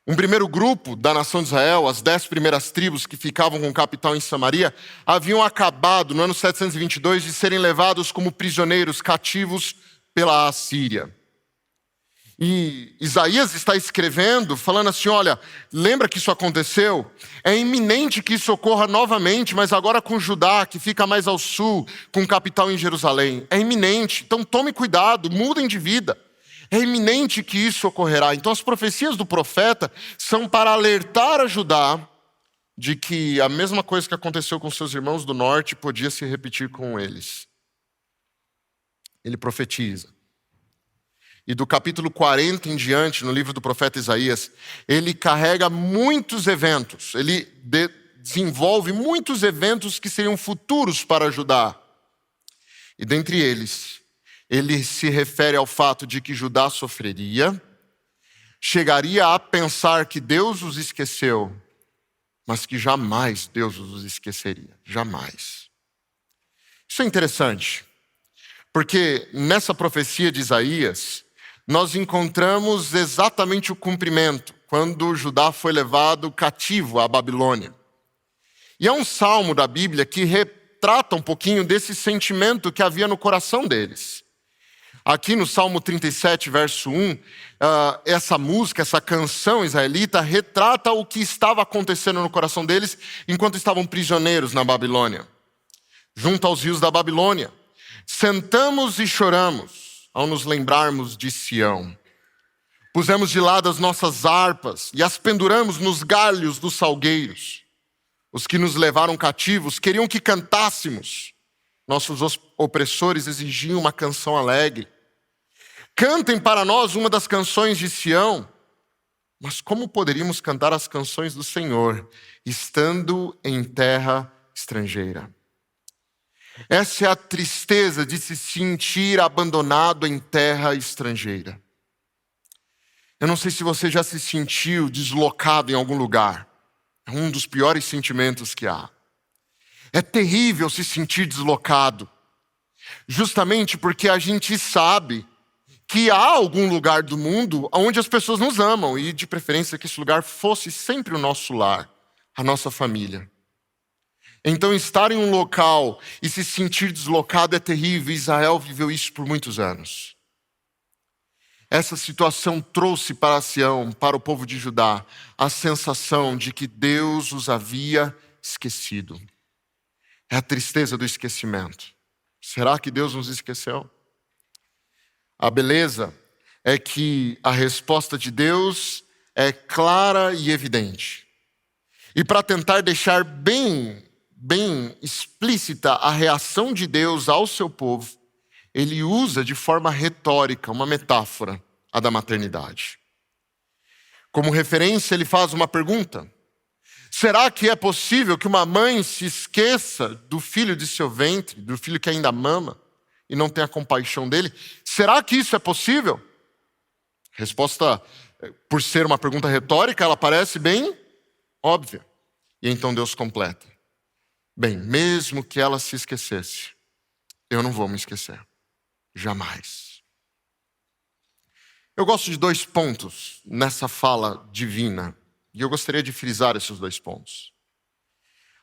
Um primeiro grupo da nação de Israel, as 10 primeiras tribos que ficavam com capital em Samaria, haviam acabado no ano 722 de serem levados como prisioneiros cativos pela Assíria. E Isaías está escrevendo, falando assim: olha, lembra que isso aconteceu? É iminente que isso ocorra novamente, mas agora com Judá, que fica mais ao sul, com capital em Jerusalém. É iminente, então tome cuidado, mudem de vida. É iminente que isso ocorrerá. Então as profecias do profeta são para alertar a Judá de que a mesma coisa que aconteceu com seus irmãos do norte podia se repetir com eles. Ele profetiza. E do capítulo 40 em diante, no livro do profeta Isaías, ele carrega muitos eventos. Ele desenvolve muitos eventos que seriam futuros para Judá. E dentre eles, ele se refere ao fato de que Judá sofreria, chegaria a pensar que Deus os esqueceu, mas que jamais Deus os esqueceria. Jamais. Isso é interessante, porque nessa profecia de Isaías, nós encontramos exatamente o cumprimento, quando Judá foi levado cativo à Babilônia. E é um salmo da Bíblia que retrata um pouquinho desse sentimento que havia no coração deles. Aqui no Salmo 37, verso 1, essa música, essa canção israelita retrata o que estava acontecendo no coração deles enquanto estavam prisioneiros na Babilônia. Junto aos rios da Babilônia, sentamos e choramos ao nos lembrarmos de Sião. Pusemos de lado as nossas harpas e as penduramos nos galhos dos salgueiros. Os que nos levaram cativos queriam que cantássemos. Nossos opressores exigiam uma canção alegre. Cantem para nós uma das canções de Sião. Mas como poderíamos cantar as canções do Senhor, estando em terra estrangeira? Essa é a tristeza de se sentir abandonado em terra estrangeira. Eu não sei se você já se sentiu deslocado em algum lugar. É um dos piores sentimentos que há. É terrível se sentir deslocado, justamente porque a gente sabe que há algum lugar do mundo onde as pessoas nos amam, e de preferência que esse lugar fosse sempre o nosso lar, a nossa família. Então estar em um local e se sentir deslocado é terrível. Israel viveu isso por muitos anos. Essa situação trouxe para Sião, para o povo de Judá, a sensação de que Deus os havia esquecido. É a tristeza do esquecimento. Será que Deus nos esqueceu? A beleza é que a resposta de Deus é clara e evidente. E para tentar deixar bem explícita a reação de Deus ao seu povo, ele usa de forma retórica uma metáfora, a da maternidade. Como referência, ele faz uma pergunta: será que é possível que uma mãe se esqueça do filho de seu ventre, do filho que ainda mama, e não tenha compaixão dele? Será que isso é possível? Resposta, por ser uma pergunta retórica, ela parece bem óbvia. E então Deus completa: bem, mesmo que ela se esquecesse, eu não vou me esquecer. Jamais. Eu gosto de 2 pontos nessa fala divina, e eu gostaria de frisar esses 2 pontos.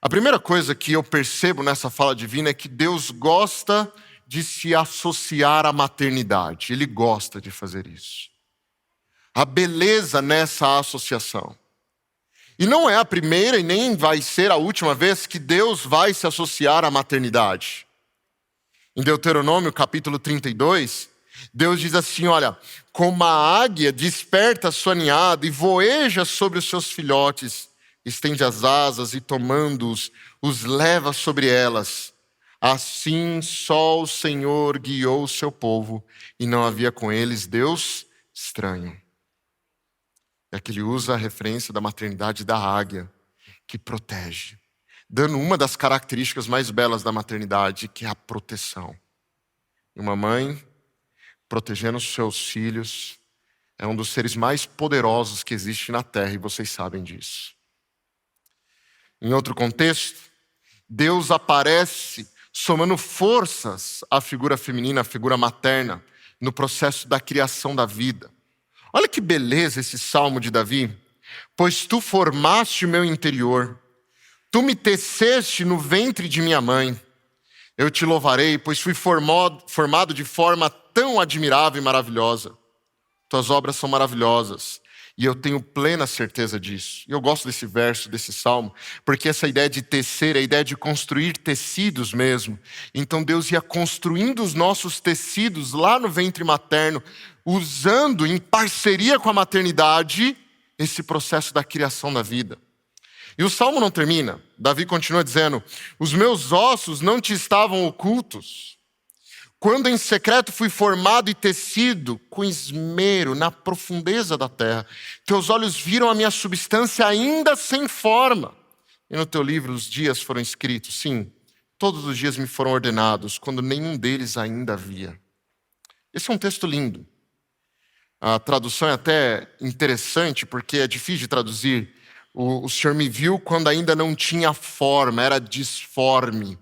A primeira coisa que eu percebo nessa fala divina é que Deus gosta de se associar à maternidade. Ele gosta de fazer isso. A beleza nessa associação. E não é a primeira e nem vai ser a última vez que Deus vai se associar à maternidade. Em Deuteronômio, capítulo 32, Deus diz assim: olha, como a águia desperta a sua ninhada e voeja sobre os seus filhotes, estende as asas e tomando-os, os leva sobre elas. Assim só o Senhor guiou o seu povo, e não havia com eles Deus estranho. É que ele usa a referência da maternidade da águia, que protege, dando uma das características mais belas da maternidade, que é a proteção. Uma mãe protegendo os seus filhos é um dos seres mais poderosos que existe na terra, e vocês sabem disso. Em outro contexto, Deus aparece somando forças à figura feminina, à figura materna, no processo da criação da vida. Olha que beleza esse salmo de Davi. Pois tu formaste o meu interior, tu me teceste no ventre de minha mãe. Eu te louvarei, pois fui formado de forma tão admirável e maravilhosa. Tuas obras são maravilhosas, e eu tenho plena certeza disso. E eu gosto desse verso, desse salmo, porque essa ideia de tecer é a ideia de construir tecidos mesmo. Então Deus ia construindo os nossos tecidos lá no ventre materno, usando em parceria com a maternidade esse processo da criação da vida. E o salmo não termina. Davi continua dizendo: os meus ossos não te estavam ocultos, quando em secreto fui formado e tecido com esmero na profundeza da terra. Teus olhos viram a minha substância ainda sem forma, e no teu livro os dias foram escritos. Sim, todos os dias me foram ordenados, quando nenhum deles ainda havia. Esse é um texto lindo. A tradução é até interessante, porque é difícil de traduzir. O Senhor me viu quando ainda não tinha forma, era disforme.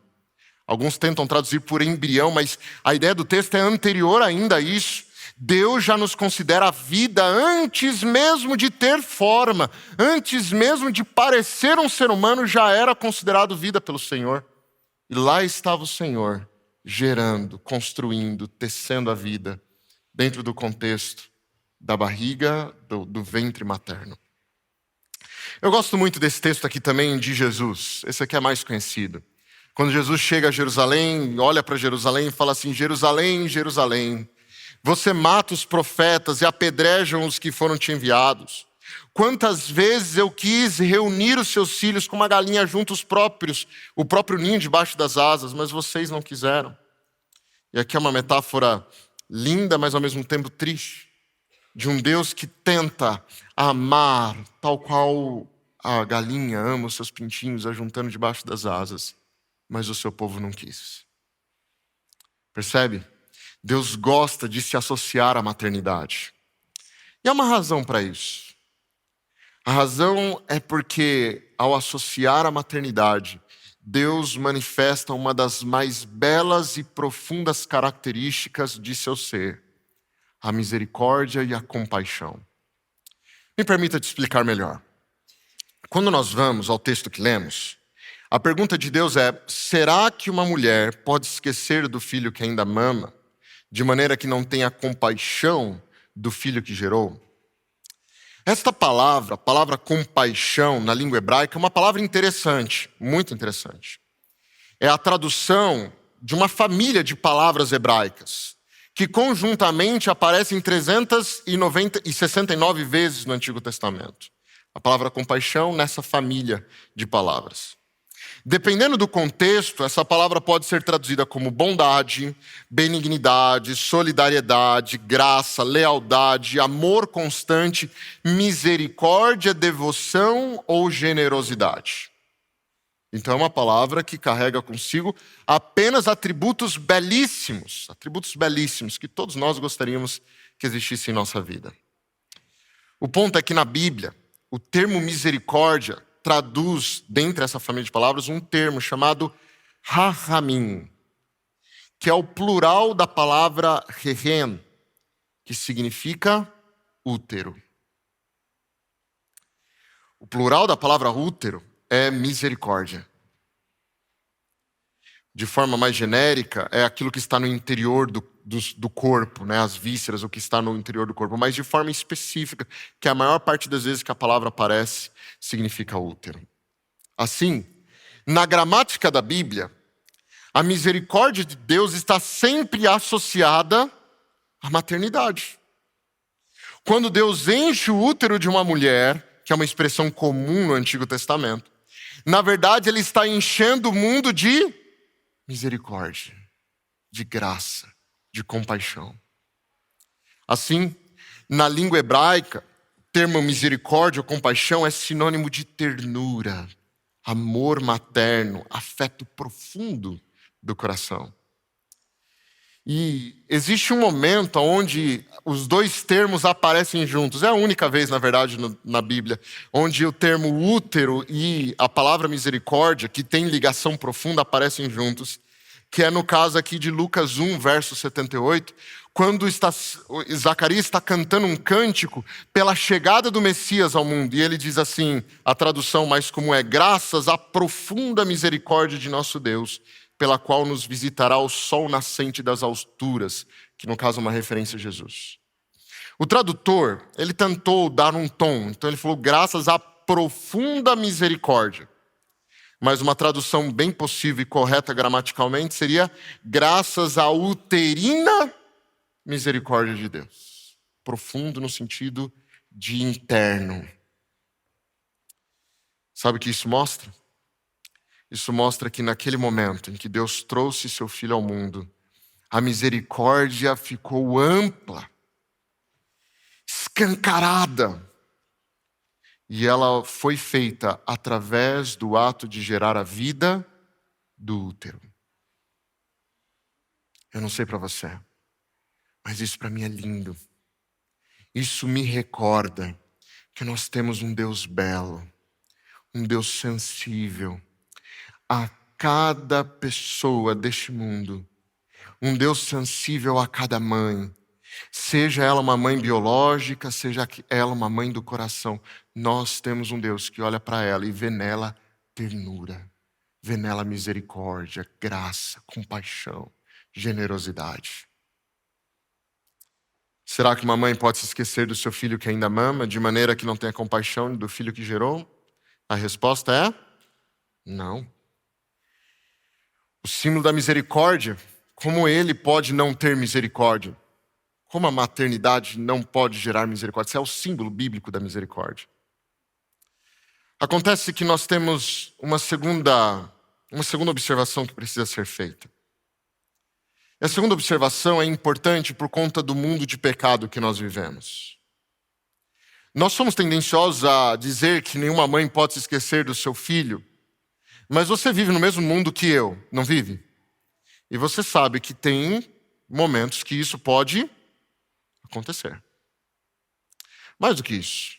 Alguns tentam traduzir por embrião, mas a ideia do texto é anterior ainda a isso. Deus já nos considera a vida antes mesmo de ter forma, antes mesmo de parecer um ser humano, já era considerado vida pelo Senhor. E lá estava o Senhor, gerando, construindo, tecendo a vida, dentro do contexto da barriga, do ventre materno. Eu gosto muito desse texto aqui também de Jesus. Esse aqui é mais conhecido. Quando Jesus chega a Jerusalém, olha para Jerusalém e fala assim: Jerusalém, Jerusalém, você mata os profetas e apedrejam os que foram te enviados. Quantas vezes eu quis reunir os seus filhos como uma galinha junto o próprio ninho debaixo das asas, mas vocês não quiseram. E aqui é uma metáfora linda, mas ao mesmo tempo triste, de um Deus que tenta amar, tal qual a galinha ama os seus pintinhos ajuntando debaixo das asas, mas o seu povo não quis. Percebe? Deus gosta de se associar à maternidade. E há uma razão para isso. A razão é porque, ao associar a maternidade, Deus manifesta uma das mais belas e profundas características de seu ser: a misericórdia e a compaixão. Me permita te explicar melhor. Quando nós vamos ao texto que lemos, a pergunta de Deus é: será que uma mulher pode esquecer do filho que ainda mama, de maneira que não tenha compaixão do filho que gerou? Esta palavra, a palavra compaixão na língua hebraica, é uma palavra interessante, muito interessante. É a tradução de uma família de palavras hebraicas, que conjuntamente aparecem 369 vezes no Antigo Testamento. A palavra compaixão nessa família de palavras. Dependendo do contexto, essa palavra pode ser traduzida como bondade, benignidade, solidariedade, graça, lealdade, amor constante, misericórdia, devoção ou generosidade. Então é uma palavra que carrega consigo apenas atributos belíssimos que todos nós gostaríamos que existissem em nossa vida. O ponto é que na Bíblia, o termo misericórdia traduz, dentre essa família de palavras, um termo chamado rahamim, que é o plural da palavra rehen, que significa útero. O plural da palavra útero é misericórdia. De forma mais genérica, é aquilo que está no interior do corpo, né? As vísceras, o que está no interior do corpo. Mas de forma específica, que a maior parte das vezes que a palavra aparece, significa útero. Assim, na gramática da Bíblia, a misericórdia de Deus está sempre associada à maternidade. Quando Deus enche o útero de uma mulher, que é uma expressão comum no Antigo Testamento, na verdade ele está enchendo o mundo de misericórdia, de graça, de compaixão. Assim, na língua hebraica, o termo misericórdia ou compaixão é sinônimo de ternura, amor materno, afeto profundo do coração. E existe um momento onde os dois termos aparecem juntos. É a única vez, na verdade, na Bíblia, onde o termo útero e a palavra misericórdia, que tem ligação profunda, aparecem juntos. Que é no caso aqui de Lucas 1, verso 78, quando Zacarias está cantando um cântico pela chegada do Messias ao mundo. E ele diz assim, a tradução mais comum é: graças à profunda misericórdia de nosso Deus, pela qual nos visitará o sol nascente das alturas, que no caso é uma referência a Jesus. O tradutor, ele tentou dar um tom, então ele falou graças à profunda misericórdia. Mas uma tradução bem possível e correta gramaticalmente seria graças à uterina misericórdia de Deus. Profundo no sentido de interno. Sabe o que isso mostra? Isso mostra que naquele momento em que Deus trouxe seu Filho ao mundo, a misericórdia ficou ampla, escancarada, e ela foi feita através do ato de gerar a vida do útero. Eu não sei para você, mas isso para mim é lindo. Isso me recorda que nós temos um Deus belo, um Deus sensível a cada pessoa deste mundo, um Deus sensível a cada mãe, seja ela uma mãe biológica, seja ela uma mãe do coração. Nós temos um Deus que olha para ela e vê nela ternura, vê nela misericórdia, graça, compaixão, generosidade. Será que uma mãe pode se esquecer do seu filho que ainda mama, de maneira que não tenha compaixão do filho que gerou? A resposta é não. O símbolo da misericórdia, como ele pode não ter misericórdia? Como a maternidade não pode gerar misericórdia? Isso é o símbolo bíblico da misericórdia. Acontece que nós temos uma segunda observação que precisa ser feita. E a segunda observação é importante por conta do mundo de pecado que nós vivemos. Nós somos tendenciosos a dizer que nenhuma mãe pode se esquecer do seu filho, mas você vive no mesmo mundo que eu, não vive? E você sabe que tem momentos que isso pode acontecer. Mais do que isso,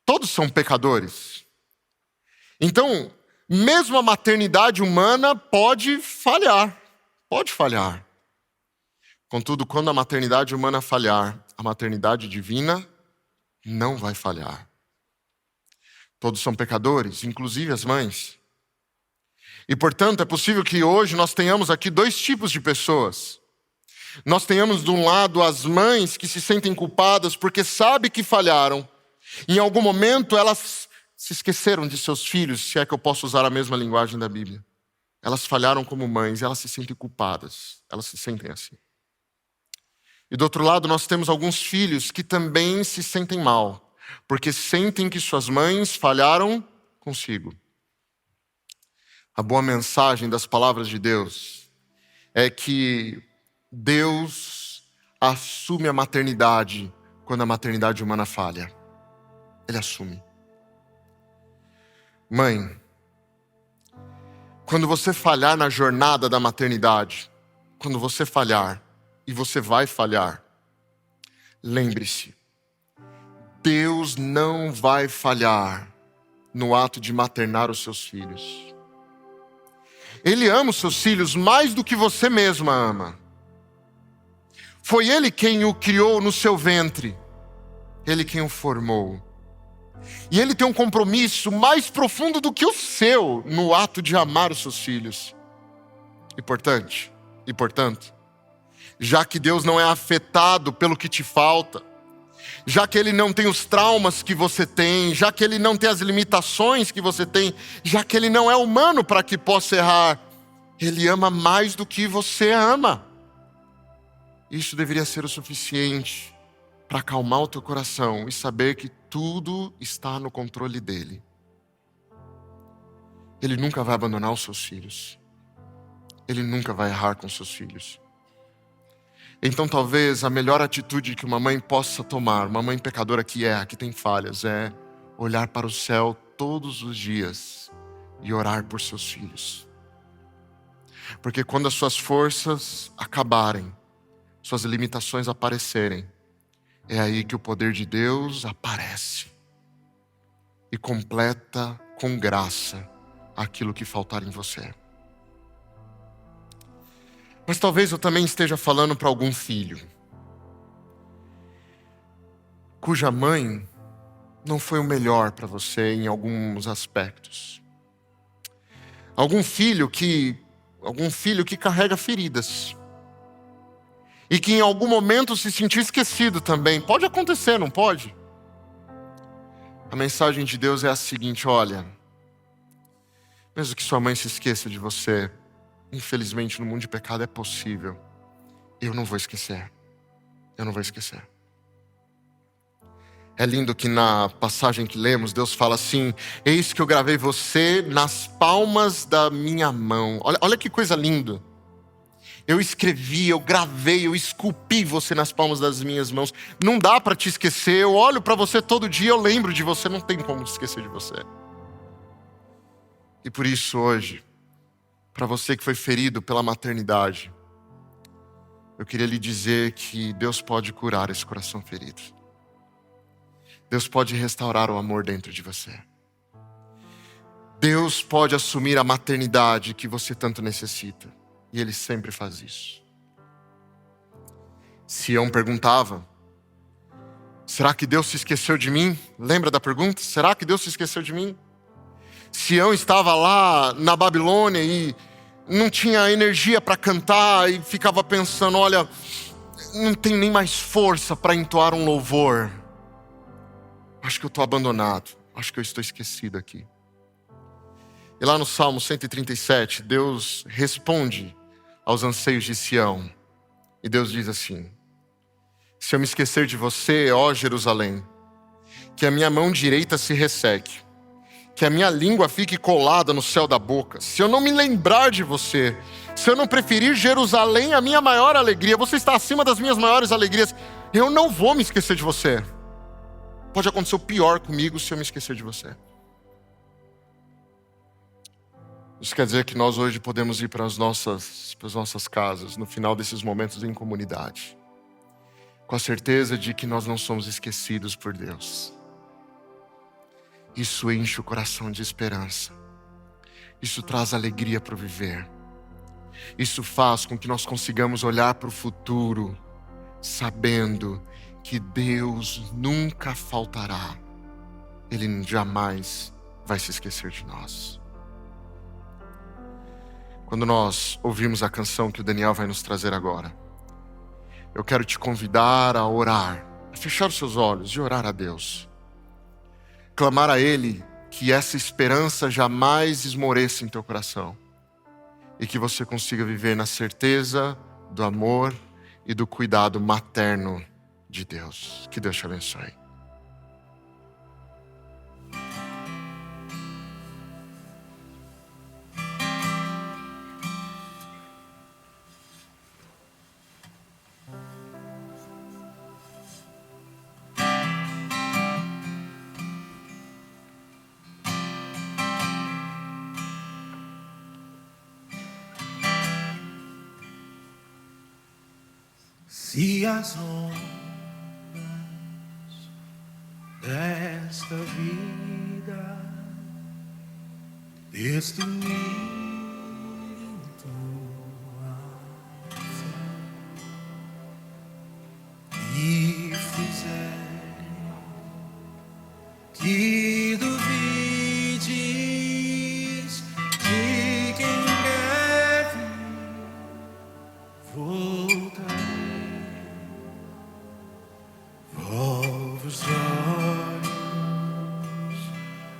todos são pecadores. Então, mesmo a maternidade humana pode falhar. Pode falhar. Contudo, quando a maternidade humana falhar, a maternidade divina não vai falhar. Todos são pecadores, inclusive as mães. E, portanto, é possível que hoje nós tenhamos aqui dois tipos de pessoas. Nós tenhamos, de um lado, as mães que se sentem culpadas porque sabem que falharam. Em algum momento, elas se esqueceram de seus filhos, se é que eu posso usar a mesma linguagem da Bíblia. Elas falharam como mães, elas se sentem culpadas. Elas se sentem assim. E do outro lado, nós temos alguns filhos que também se sentem mal, porque sentem que suas mães falharam consigo. A boa mensagem das palavras de Deus é que Deus assume a maternidade quando a maternidade humana falha. Ele assume. Mãe, quando você falhar na jornada da maternidade, quando você falhar, e você vai falhar, lembre-se, Deus não vai falhar no ato de maternar os seus filhos. Ele ama os seus filhos mais do que você mesma ama. Foi Ele quem o criou no seu ventre, Ele quem o formou. E Ele tem um compromisso mais profundo do que o seu no ato de amar os seus filhos. E portanto, já que Deus não é afetado pelo que te falta, já que Ele não tem os traumas que você tem, já que Ele não tem as limitações que você tem, já que Ele não é humano para que possa errar, Ele ama mais do que você ama. Isso deveria ser o suficiente para acalmar o teu coração e saber que tudo está no controle dEle. Ele nunca vai abandonar os seus filhos. Ele nunca vai errar com seus filhos. Então talvez a melhor atitude que uma mãe possa tomar, uma mãe pecadora que erra, que tem falhas, é olhar para o céu todos os dias e orar por seus filhos. Porque quando as suas forças acabarem, suas limitações aparecerem, é aí que o poder de Deus aparece e completa com graça aquilo que faltar em você. Mas talvez eu também esteja falando para algum filho cuja mãe não foi o melhor para você em alguns aspectos. Algum filho que carrega feridas e que em algum momento se sentiu esquecido também. Pode acontecer, não pode? A mensagem de Deus é a seguinte: olha, mesmo que sua mãe se esqueça de você, infelizmente no mundo de pecado é possível. Eu não vou esquecer. Eu não vou esquecer. É lindo que na passagem que lemos, Deus fala assim: eis que eu gravei você nas palmas da minha mão. Olha que coisa linda. Eu escrevi, eu gravei, eu esculpi você nas palmas das minhas mãos. Não dá para te esquecer. Eu olho para você todo dia, eu lembro de você. Não tem como te esquecer de você. E por isso hoje, para você que foi ferido pela maternidade, eu queria lhe dizer que Deus pode curar esse coração ferido. Deus pode restaurar o amor dentro de você. Deus pode assumir a maternidade que você tanto necessita. E Ele sempre faz isso. Sião perguntava: será que Deus se esqueceu de mim? Lembra da pergunta? Será que Deus se esqueceu de mim? Sião estava lá na Babilônia e não tinha energia para cantar e ficava pensando: olha, não tenho nem mais força para entoar um louvor. Acho que eu estou abandonado. Acho que eu estou esquecido aqui. E lá no Salmo 137, Deus responde aos anseios de Sião. E Deus diz assim: se eu me esquecer de você, ó Jerusalém, que a minha mão direita se resseque, que a minha língua fique colada no céu da boca, se eu não me lembrar de você, se eu não preferir Jerusalém a minha maior alegria, você está acima das minhas maiores alegrias, eu não vou me esquecer de você. Pode acontecer o pior comigo se eu me esquecer de você. Isso quer dizer que nós hoje podemos ir para as nossas casas, no final desses momentos em comunidade, com a certeza de que nós não somos esquecidos por Deus. Isso enche o coração de esperança. Isso traz alegria para o viver. Isso faz com que nós consigamos olhar para o futuro, sabendo que Deus nunca faltará. Ele jamais vai se esquecer de nós. Quando nós ouvimos a canção que o Daniel vai nos trazer agora, eu quero te convidar a orar, a fechar os seus olhos e orar a Deus. Clamar a Ele que essa esperança jamais esmoreça em teu coração e que você consiga viver na certeza do amor e do cuidado materno de Deus. Que Deus te abençoe. Se as ondas desta vida destruírem tua fé e fizerem que duvides de quem breve voltará. Volve os olhos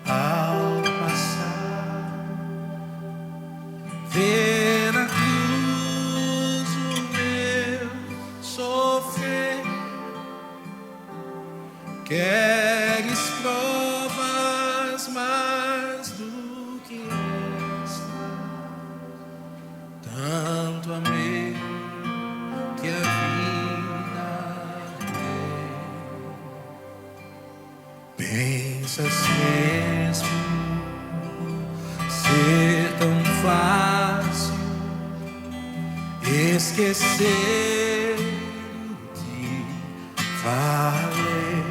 ao passar, vê na cruz o meu sofrer. Queres provas mais do que esta? Tanto amei que a vida pensas mesmo ser tão fácil esquecer de falei?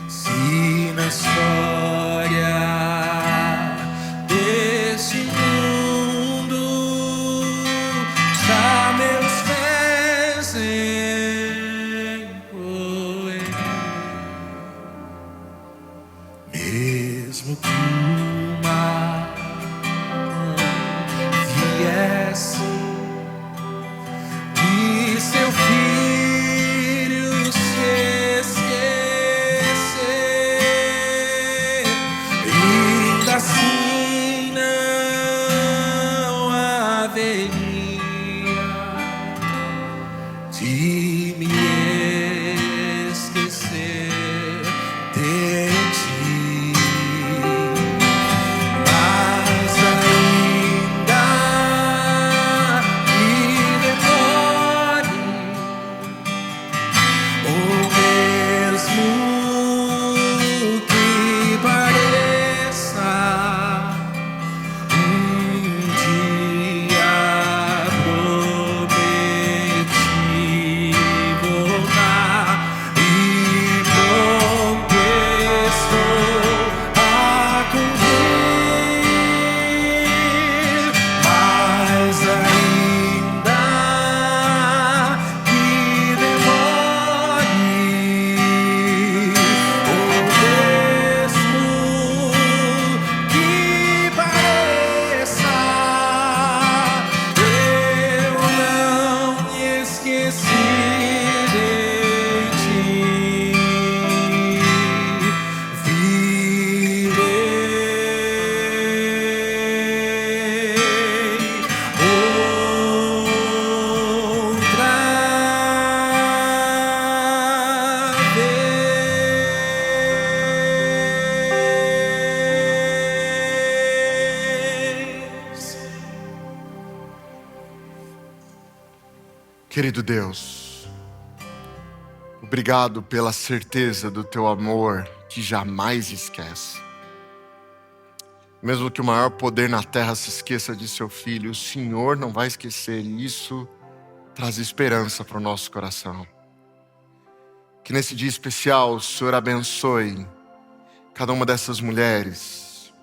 Se na história deste mundo já meus pés mesmo que o mar viesse de seu filho se esquecer, ainda assim não haveria de me esquecer de ti. Querido Deus, obrigado pela certeza do teu amor que jamais esquece. Mesmo que o maior poder na terra se esqueça de seu filho, o Senhor não vai esquecer, e isso traz esperança para o nosso coração. Que nesse dia especial o Senhor abençoe cada uma dessas mulheres,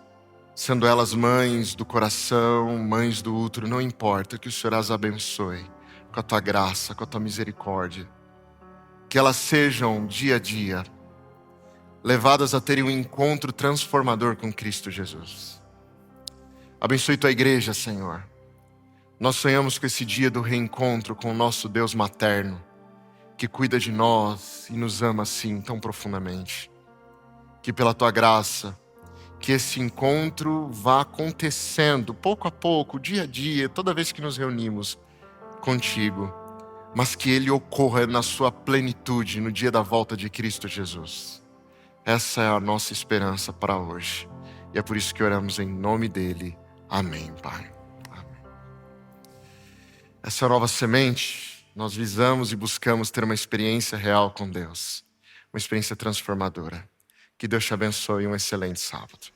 sendo elas mães do coração, mães do útero, não importa, que o Senhor as abençoe com a tua graça, com a tua misericórdia. Que elas sejam dia a dia levadas a terem um encontro transformador com Cristo Jesus. Abençoe tua igreja, Senhor. Nós sonhamos com esse dia do reencontro com o nosso Deus materno, que cuida de nós e nos ama assim tão profundamente. Que pela tua graça, que esse encontro vá acontecendo pouco a pouco, dia a dia, toda vez que nos reunimos contigo, mas que ele ocorra na sua plenitude no dia da volta de Cristo Jesus. Essa é a nossa esperança para hoje. E é por isso que oramos em nome dele. Amém, Pai. Amém. Essa nova semente, nós visamos e buscamos ter uma experiência real com Deus. Uma experiência transformadora. Que Deus te abençoe e um excelente sábado.